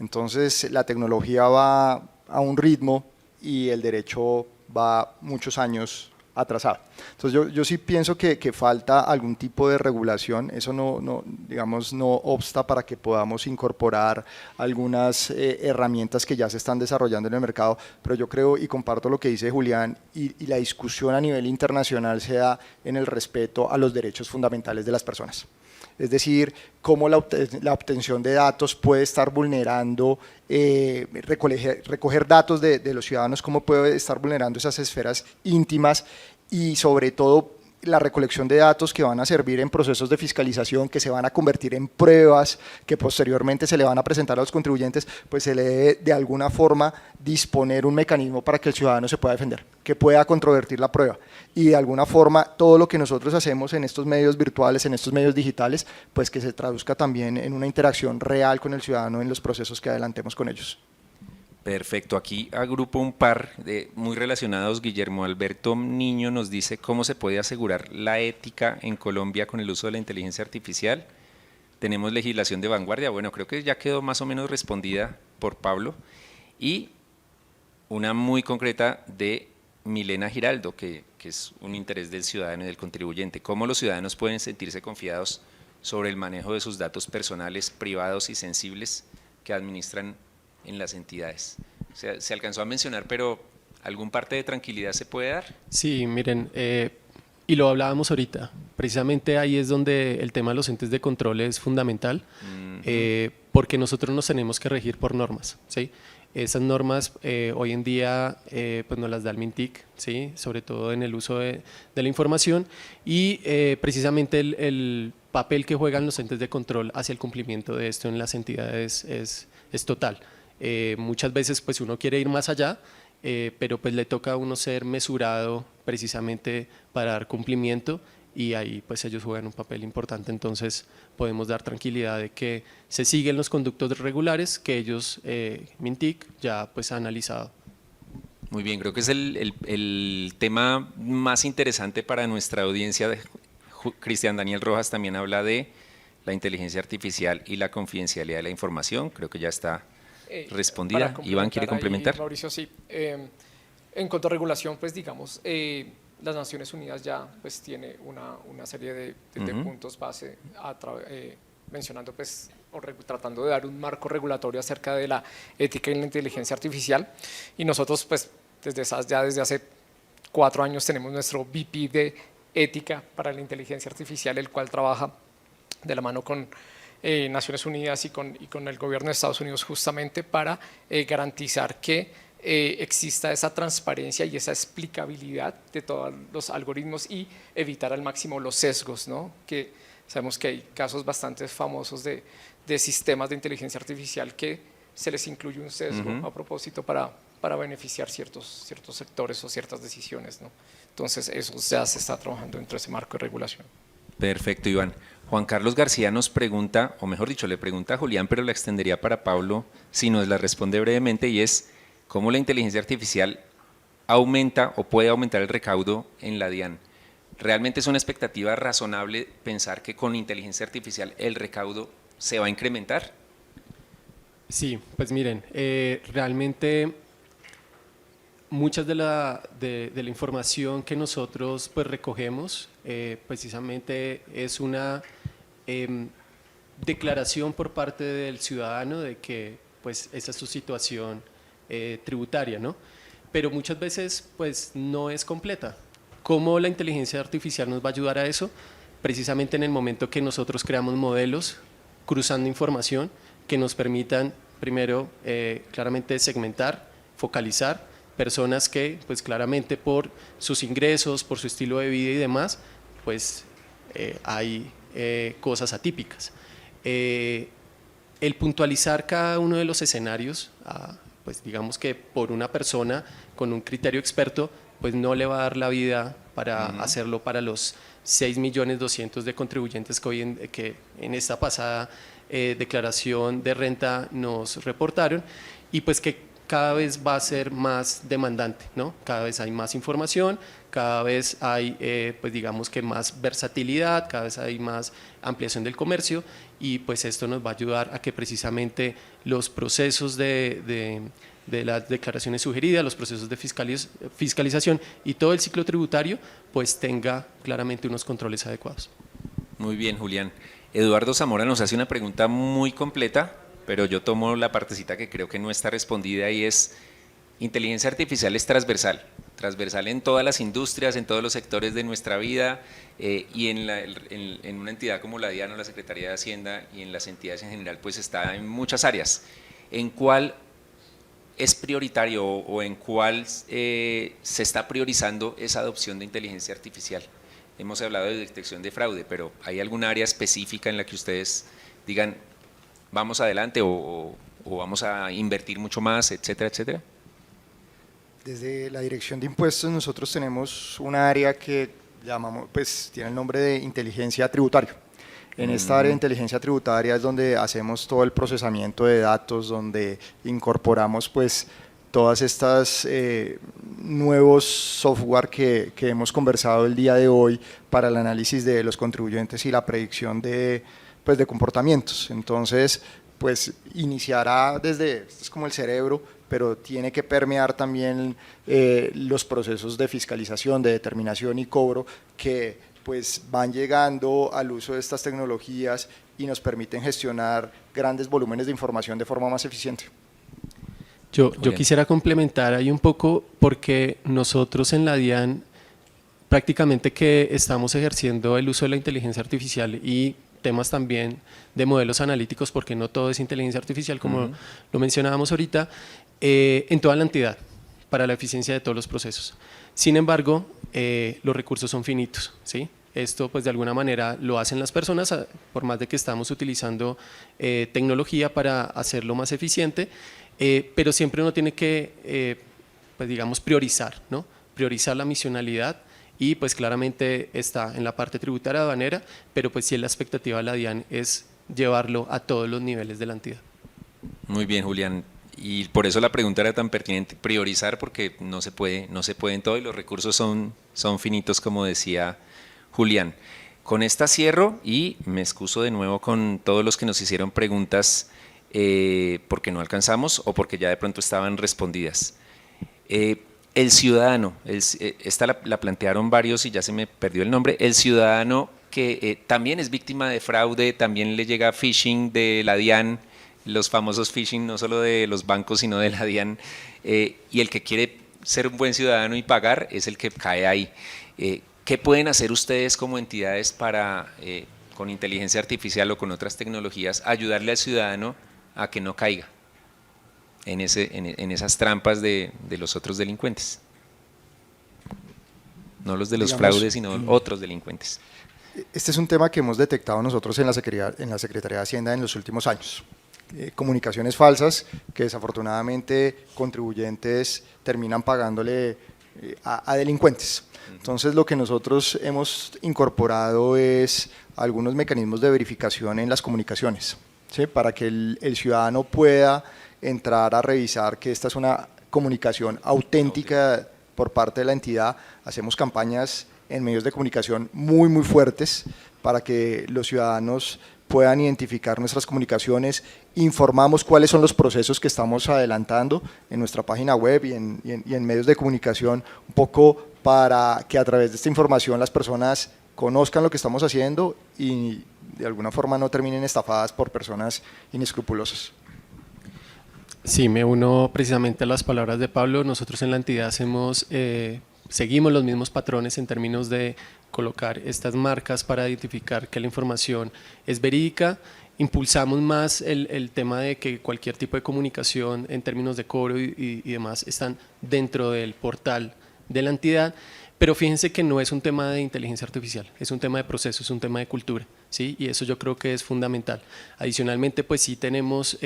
Entonces, la tecnología va a un ritmo y el derecho va muchos años atrasado. Entonces, yo sí pienso que falta algún tipo de regulación. Eso no obsta para que podamos incorporar algunas herramientas que ya se están desarrollando en el mercado, pero yo creo y comparto lo que dice Julián y la discusión a nivel internacional se da en el respeto a los derechos fundamentales de las personas. Es decir, cómo la obtención de datos puede estar vulnerando, recoger datos de los ciudadanos, cómo puede estar vulnerando esas esferas íntimas y sobre todo la recolección de datos que van a servir en procesos de fiscalización, que se van a convertir en pruebas, que posteriormente se le van a presentar a los contribuyentes, pues se le debe de alguna forma disponer un mecanismo para que el ciudadano se pueda defender, que pueda controvertir la prueba. Y de alguna forma todo lo que nosotros hacemos en estos medios virtuales, en estos medios digitales, pues que se traduzca también en una interacción real con el ciudadano en los procesos que adelantemos con ellos. Perfecto, aquí agrupo un par de muy relacionados. Guillermo Alberto Niño nos dice cómo se puede asegurar la ética en Colombia con el uso de la inteligencia artificial. Tenemos legislación de vanguardia, bueno, creo que ya quedó más o menos respondida por Pablo. Y una muy concreta de Milena Giraldo, que es un interés del ciudadano y del contribuyente. ¿Cómo los ciudadanos pueden sentirse confiados sobre el manejo de sus datos personales, privados y sensibles que administran en las entidades? Se alcanzó a mencionar, pero ¿algún parte de tranquilidad se puede dar? Sí, miren, y lo hablábamos ahorita, precisamente ahí es donde el tema de los entes de control es fundamental, porque nosotros nos tenemos que regir por normas, ¿sí? Esas normas hoy en día pues nos las da el MINTIC, ¿sí? Sobre todo en el uso de la información, y precisamente el papel que juegan los entes de control hacia el cumplimiento de esto en las entidades es total. Muchas veces pues uno quiere ir más allá, pero pues le toca a uno ser mesurado precisamente para dar cumplimiento, y ahí pues ellos juegan un papel importante. Entonces podemos dar tranquilidad de que se siguen los conductos regulares que ellos, MINTIC, ya pues ha analizado. Muy bien, creo que es el tema más interesante para nuestra audiencia. Cristian Daniel Rojas también habla de la inteligencia artificial y la confidencialidad de la información, creo que ya está respondida. Iván, ¿quiere complementar? Ahí, Mauricio, sí. En cuanto a regulación, pues digamos, las Naciones Unidas ya pues tiene una serie de puntos base mencionando pues tratando de dar un marco regulatorio acerca de la ética y la inteligencia artificial, y nosotros pues desde hace 4 años tenemos nuestro VP de ética para la inteligencia artificial, el cual trabaja de la mano con Naciones Unidas y con el gobierno de Estados Unidos justamente para garantizar que exista esa transparencia y esa explicabilidad de todos los algoritmos y evitar al máximo los sesgos, ¿no? Que sabemos que hay casos bastante famosos de sistemas de inteligencia artificial que se les incluye un sesgo a propósito para beneficiar ciertos sectores o ciertas decisiones, ¿no? Entonces eso ya se está trabajando dentro de ese marco de regulación. Perfecto, Iván. Juan Carlos García nos pregunta, o mejor dicho, le pregunta a Julián, pero la extendería para Pablo si nos la responde brevemente, y es ¿cómo la inteligencia artificial aumenta o puede aumentar el recaudo en la DIAN? ¿Realmente es una expectativa razonable pensar que con inteligencia artificial el recaudo se va a incrementar? Sí, pues miren, realmente muchas de la información que nosotros pues recogemos precisamente es una declaración por parte del ciudadano de que pues esa es su situación tributaria, ¿no? Pero muchas veces pues no es completa. ¿Cómo la inteligencia artificial nos va a ayudar a eso? Precisamente en el momento que nosotros creamos modelos cruzando información que nos permitan primero claramente segmentar, focalizar personas que pues claramente por sus ingresos, por su estilo de vida y demás, pues hay cosas atípicas. El puntualizar cada uno de los escenarios, pues digamos que por una persona con un criterio experto, pues no le va a dar la vida para hacerlo para los 6.200.000 de contribuyentes que en esta pasada declaración de renta nos reportaron, y pues que cada vez va a ser más demandante, ¿no? Cada vez hay más información, cada vez hay pues digamos que más versatilidad, cada vez hay más ampliación del comercio, y pues esto nos va a ayudar a que precisamente los procesos de las declaraciones sugeridas, los procesos de fiscalización y todo el ciclo tributario pues tenga claramente unos controles adecuados. Muy bien, Julián. Eduardo Zamora nos hace una pregunta muy completa, pero yo tomo la partecita que creo que no está respondida, y es: inteligencia artificial es transversal en todas las industrias, en todos los sectores de nuestra vida, y en una entidad como la DIAN o la Secretaría de Hacienda y en las entidades en general, pues está en muchas áreas. ¿En cuál es prioritario o en cuál se está priorizando esa adopción de inteligencia artificial? Hemos hablado de detección de fraude, pero ¿hay alguna área específica en la que ustedes digan vamos adelante o vamos a invertir mucho más, etcétera, etcétera? Desde la Dirección de Impuestos nosotros tenemos una área que llamamos, pues tiene el nombre de inteligencia tributaria. En esta área de inteligencia tributaria es donde hacemos todo el procesamiento de datos, donde incorporamos pues todas estas nuevos software que hemos conversado el día de hoy para el análisis de los contribuyentes y la predicción de, pues, de comportamientos. Entonces, pues iniciará desde, es como el cerebro, pero tiene que permear también los procesos de fiscalización, de determinación y cobro que pues van llegando al uso de estas tecnologías y nos permiten gestionar grandes volúmenes de información de forma más eficiente. Yo quisiera complementar ahí un poco porque nosotros en la DIAN prácticamente que estamos ejerciendo el uso de la inteligencia artificial y temas también de modelos analíticos, porque no todo es inteligencia artificial como lo mencionábamos ahorita, en toda la entidad para la eficiencia de todos los procesos. Sin embargo, los recursos son finitos, ¿sí? Esto pues de alguna manera lo hacen las personas, por más de que estamos utilizando tecnología para hacerlo más eficiente, pero siempre uno tiene que, pues digamos, priorizar, ¿no? Priorizar la misionalidad y pues claramente está en la parte tributaria aduanera, pero pues sí la expectativa de la DIAN es llevarlo a todos los niveles de la entidad. Muy bien, Julián. Y por eso la pregunta era tan pertinente, priorizar, porque no se puede en todo y los recursos son finitos, como decía Julián. Con esta cierro y me excuso de nuevo con todos los que nos hicieron preguntas porque no alcanzamos o porque ya de pronto estaban respondidas. El ciudadano, esta la plantearon varios y ya se me perdió el nombre, el ciudadano que también es víctima de fraude, también le llega phishing de la DIAN, los famosos phishing no solo de los bancos sino de la DIAN, y el que quiere ser un buen ciudadano y pagar es el que cae ahí. ¿Qué pueden hacer ustedes como entidades para, con inteligencia artificial o con otras tecnologías, ayudarle al ciudadano a que no caiga en esas trampas de los otros delincuentes? No los de los fraudes, sino otros delincuentes. Este es un tema que hemos detectado nosotros en la Secretaría de Hacienda en los últimos años. Comunicaciones falsas que desafortunadamente contribuyentes terminan pagándole a delincuentes. Entonces lo que nosotros hemos incorporado es algunos mecanismos de verificación en las comunicaciones, ¿sí? Para que el ciudadano pueda entrar a revisar que esta es una comunicación auténtica por parte de la entidad. Hacemos campañas en medios de comunicación muy fuertes para que los ciudadanos puedan identificar nuestras comunicaciones, informamos cuáles son los procesos que estamos adelantando en nuestra página web y en medios de comunicación, un poco para que a través de esta información las personas conozcan lo que estamos haciendo y de alguna forma no terminen estafadas por personas inescrupulosas. Sí, me uno precisamente a las palabras de Pablo. Nosotros en la entidad seguimos los mismos patrones en términos de colocar estas marcas para identificar que la información es verídica. Impulsamos más el tema de que cualquier tipo de comunicación en términos de cobro y demás están dentro del portal de la entidad, pero fíjense que no es un tema de inteligencia artificial, es un tema de proceso, es un tema de cultura, ¿sí? Y eso yo creo que es fundamental. Adicionalmente, pues sí tenemos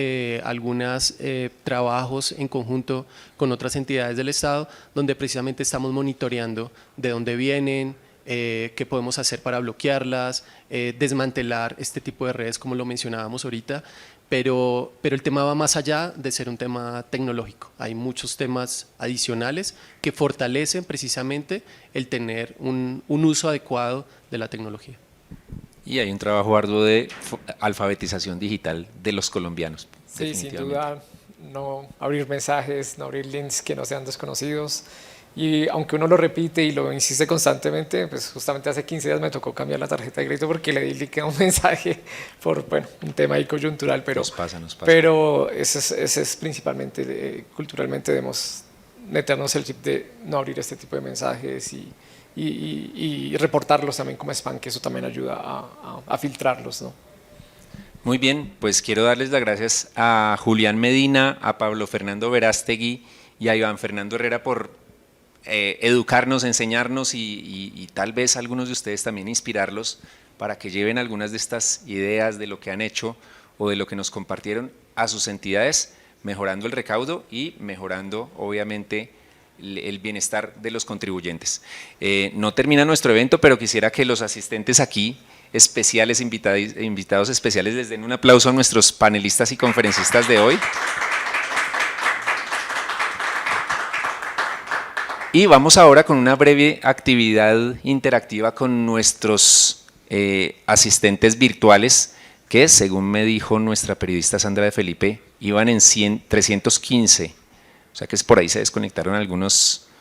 algunos trabajos en conjunto con otras entidades del Estado, donde precisamente estamos monitoreando de dónde vienen, qué podemos hacer para bloquearlas, desmantelar este tipo de redes como lo mencionábamos ahorita, pero el tema va más allá de ser un tema tecnológico. Hay muchos temas adicionales que fortalecen precisamente el tener un uso adecuado de la tecnología. Y hay un trabajo arduo de alfabetización digital de los colombianos. Sí, sin duda, no abrir mensajes, no abrir links que no sean desconocidos. Y aunque uno lo repite y lo insiste constantemente, pues justamente hace 15 días me tocó cambiar la tarjeta de crédito porque le di clic a un mensaje por un tema ahí coyuntural, pero, nos pasa. Pero ese es principalmente, culturalmente debemos meternos el chip de no abrir este tipo de mensajes y reportarlos también como spam, que eso también ayuda a filtrarlos, ¿no? Muy bien, pues quiero darles las gracias a Julián Medina, a Pablo Fernando Verástegui y a Iván Fernando Herrera por educarnos, enseñarnos y tal vez algunos de ustedes también inspirarlos para que lleven algunas de estas ideas de lo que han hecho o de lo que nos compartieron a sus entidades, mejorando el recaudo y mejorando obviamente el bienestar de los contribuyentes. No termina nuestro evento, pero quisiera que los asistentes aquí especiales, invitados especiales. Les den un aplauso a nuestros panelistas y conferencistas de hoy. Y vamos ahora con una breve actividad interactiva con nuestros asistentes virtuales, que según me dijo nuestra periodista Sandra de Felipe, iban en 315, o sea que por ahí se desconectaron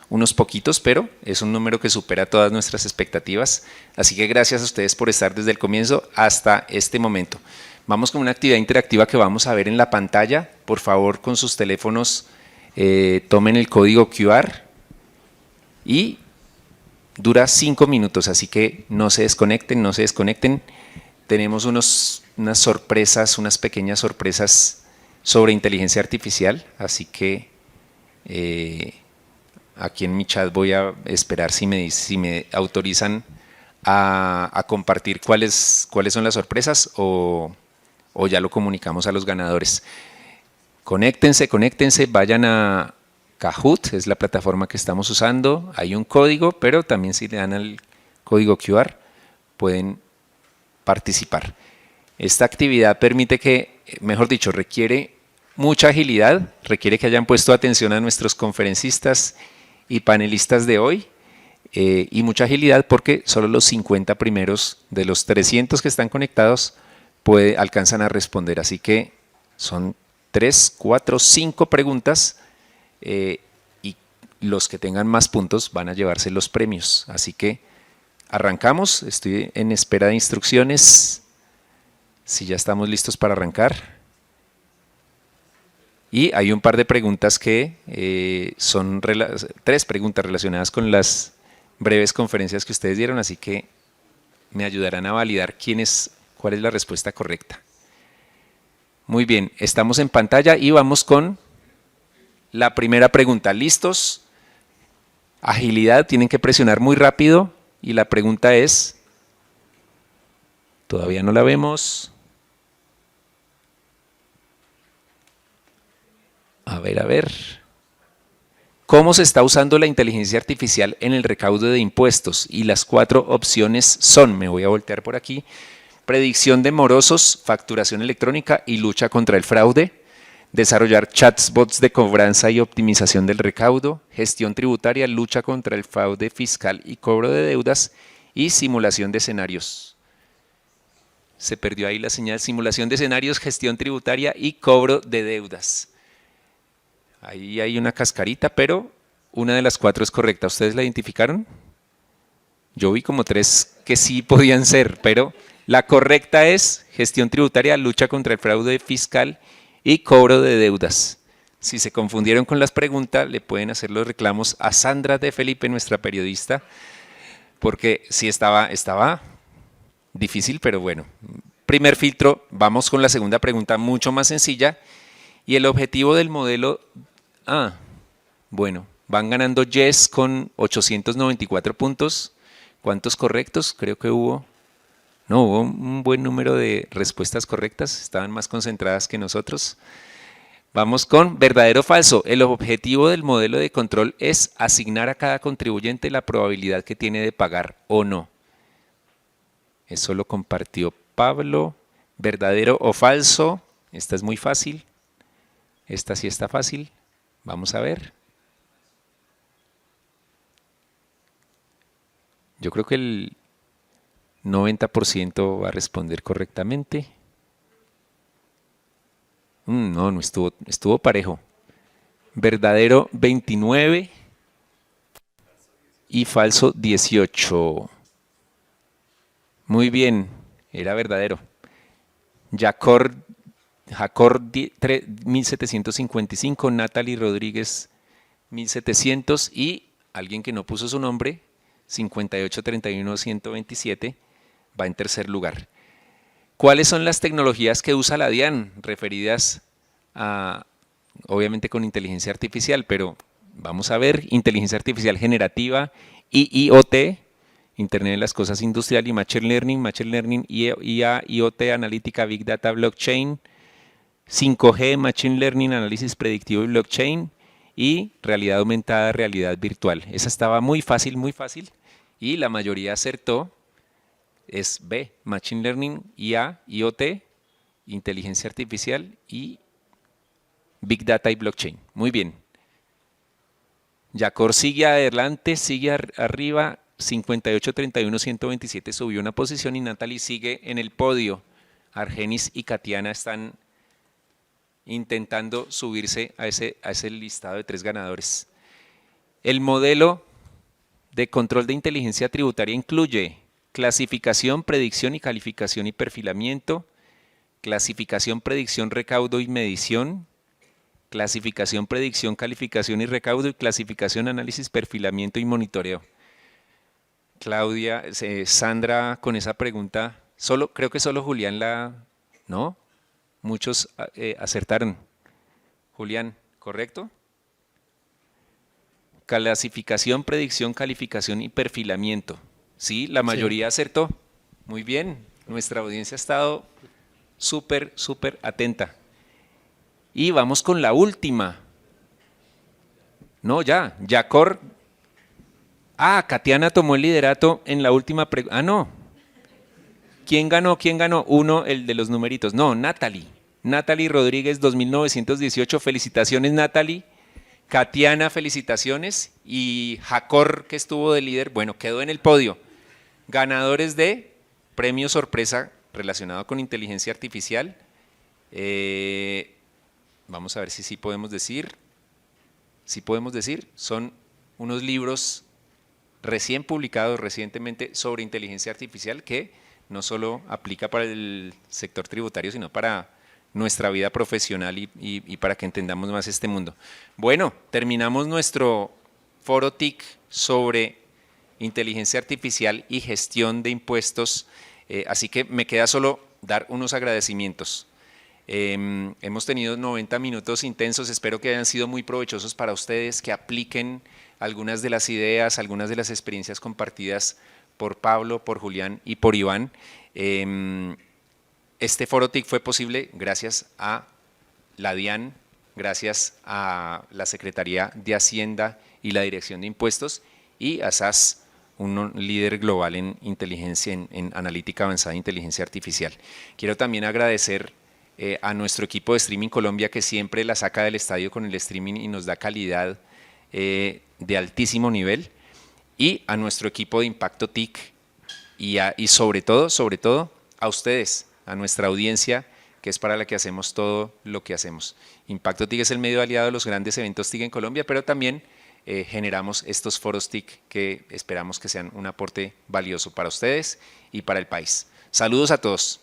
unos poquitos, pero es un número que supera todas nuestras expectativas, así que gracias a ustedes por estar desde el comienzo hasta este momento. Vamos con una actividad interactiva que vamos a ver en la pantalla. Por favor, con sus teléfonos tomen el código QR y dura 5 minutos, así que no se desconecten, no se desconecten. Tenemos unas sorpresas, unas pequeñas sorpresas sobre inteligencia artificial, así que aquí en mi chat voy a esperar si me autorizan a compartir cuáles son las sorpresas o ya lo comunicamos a los ganadores. Conéctense, vayan a Kahoot, es la plataforma que estamos usando, hay un código, pero también si le dan al código QR pueden participar. Esta actividad permite que, mejor dicho, requiere mucha agilidad, requiere que hayan puesto atención a nuestros conferencistas y panelistas de hoy, y mucha agilidad porque solo los 50 primeros de los 300 que están conectados alcanzan a responder, así que son 3, 4, 5 preguntas y los que tengan más puntos van a llevarse los premios, así que arrancamos. Estoy en espera de instrucciones, si ya estamos listos para arrancar. Y hay un par de preguntas que son 3 preguntas relacionadas con las breves conferencias que ustedes dieron, así que me ayudarán a validar cuál es la respuesta correcta. Muy bien, estamos en pantalla y vamos con la primera pregunta. ¿Listos? Agilidad, tienen que presionar muy rápido y la pregunta es, todavía no la vemos. A ver. ¿Cómo se está usando la inteligencia artificial en el recaudo de impuestos? Y las 4 opciones son, me voy a voltear por aquí, predicción de morosos, facturación electrónica y lucha contra el fraude, desarrollar chatbots de cobranza y optimización del recaudo, gestión tributaria, lucha contra el fraude fiscal y cobro de deudas y simulación de escenarios. Se perdió ahí la señal, simulación de escenarios, gestión tributaria y cobro de deudas. Ahí hay una cascarita, pero una de las 4 es correcta. ¿Ustedes la identificaron? Yo vi como 3 que sí podían ser, pero la correcta es gestión tributaria, lucha contra el fraude fiscal y cobro de deudas. Si se confundieron con las preguntas, le pueden hacer los reclamos a Sandra de Felipe, nuestra periodista, porque sí estaba difícil, pero bueno. Primer filtro, vamos con la segunda pregunta, mucho más sencilla. Y el objetivo del modelo, bueno, van ganando Yes con 894 puntos. ¿Cuántos correctos? Creo que hubo un buen número de respuestas correctas, estaban más concentradas que nosotros. Vamos con verdadero o falso. El objetivo del modelo de control es asignar a cada contribuyente la probabilidad que tiene de pagar o no. Eso lo compartió Pablo. Verdadero o falso. Esta es muy fácil. Esta sí está fácil. Vamos a ver. Yo creo que el 90% va a responder correctamente. No estuvo parejo. Verdadero 29 y falso 18. Muy bien, era verdadero. Jacor 1755, Natalie Rodríguez 1700 y alguien que no puso su nombre, 5831-127, va en tercer lugar. ¿Cuáles son las tecnologías que usa la DIAN? Referidas a, obviamente con inteligencia artificial, pero vamos a ver, inteligencia artificial generativa, IoT, Internet de las Cosas Industrial y Machine Learning, IA, IoT, Analítica, Big Data, Blockchain, 5G, Machine Learning, Análisis Predictivo y Blockchain, y realidad aumentada, realidad virtual. Esa estaba muy fácil, y la mayoría acertó. es B, Machine Learning, IA, IoT, Inteligencia Artificial y Big Data y Blockchain. Muy bien. Yacor sigue adelante, sigue arriba, 58-31-127 subió una posición y Natalie sigue en el podio. Argenis y Katiana están intentando subirse a ese listado de 3 ganadores. El modelo de control de inteligencia tributaria incluye clasificación, predicción y calificación y perfilamiento, clasificación, predicción, recaudo y medición, clasificación, predicción, calificación y recaudo y clasificación, análisis, perfilamiento y monitoreo. Claudia, Sandra, con esa pregunta, creo que solo Julián ¿no? Muchos acertaron. Julián, ¿correcto? Clasificación, predicción, calificación y perfilamiento. Sí, la mayoría acertó. Muy bien, nuestra audiencia ha estado súper atenta. Y vamos con la última. No, Yacor. Katiana tomó el liderato en la última pregunta. No. ¿Quién ganó? Uno, el de los numeritos. No, Natalie. Natalie Rodríguez, 2918. Felicitaciones, Natalie. Katiana, felicitaciones. Y Yacor, que estuvo de líder, bueno, quedó en el podio. Ganadores de premio sorpresa relacionado con inteligencia artificial. Vamos a ver si sí podemos decir. Sí podemos decir. Son unos libros recién publicados recientemente sobre inteligencia artificial que no solo aplica para el sector tributario, sino para nuestra vida profesional y para que entendamos más este mundo. Bueno, terminamos nuestro foro TIC sobre inteligencia artificial y gestión de impuestos, así que me queda solo dar unos agradecimientos. Hemos tenido 90 minutos intensos, espero que hayan sido muy provechosos para ustedes, que apliquen algunas de las ideas, algunas de las experiencias compartidas por Pablo, por Julián y por Iván. Este foro TIC fue posible gracias a la DIAN, gracias a la Secretaría de Hacienda y la Dirección de Impuestos y a SAS, un líder global en inteligencia, en analítica avanzada de inteligencia artificial. Quiero también agradecer a nuestro equipo de Streaming Colombia, que siempre la saca del estadio con el streaming y nos da calidad de altísimo nivel, y a nuestro equipo de Impacto TIC y sobre todo a ustedes, a nuestra audiencia, que es para la que hacemos todo lo que hacemos. Impacto TIC es el medio aliado de los grandes eventos TIC en Colombia, pero también generamos estos foros TIC que esperamos que sean un aporte valioso para ustedes y para el país. Saludos a todos.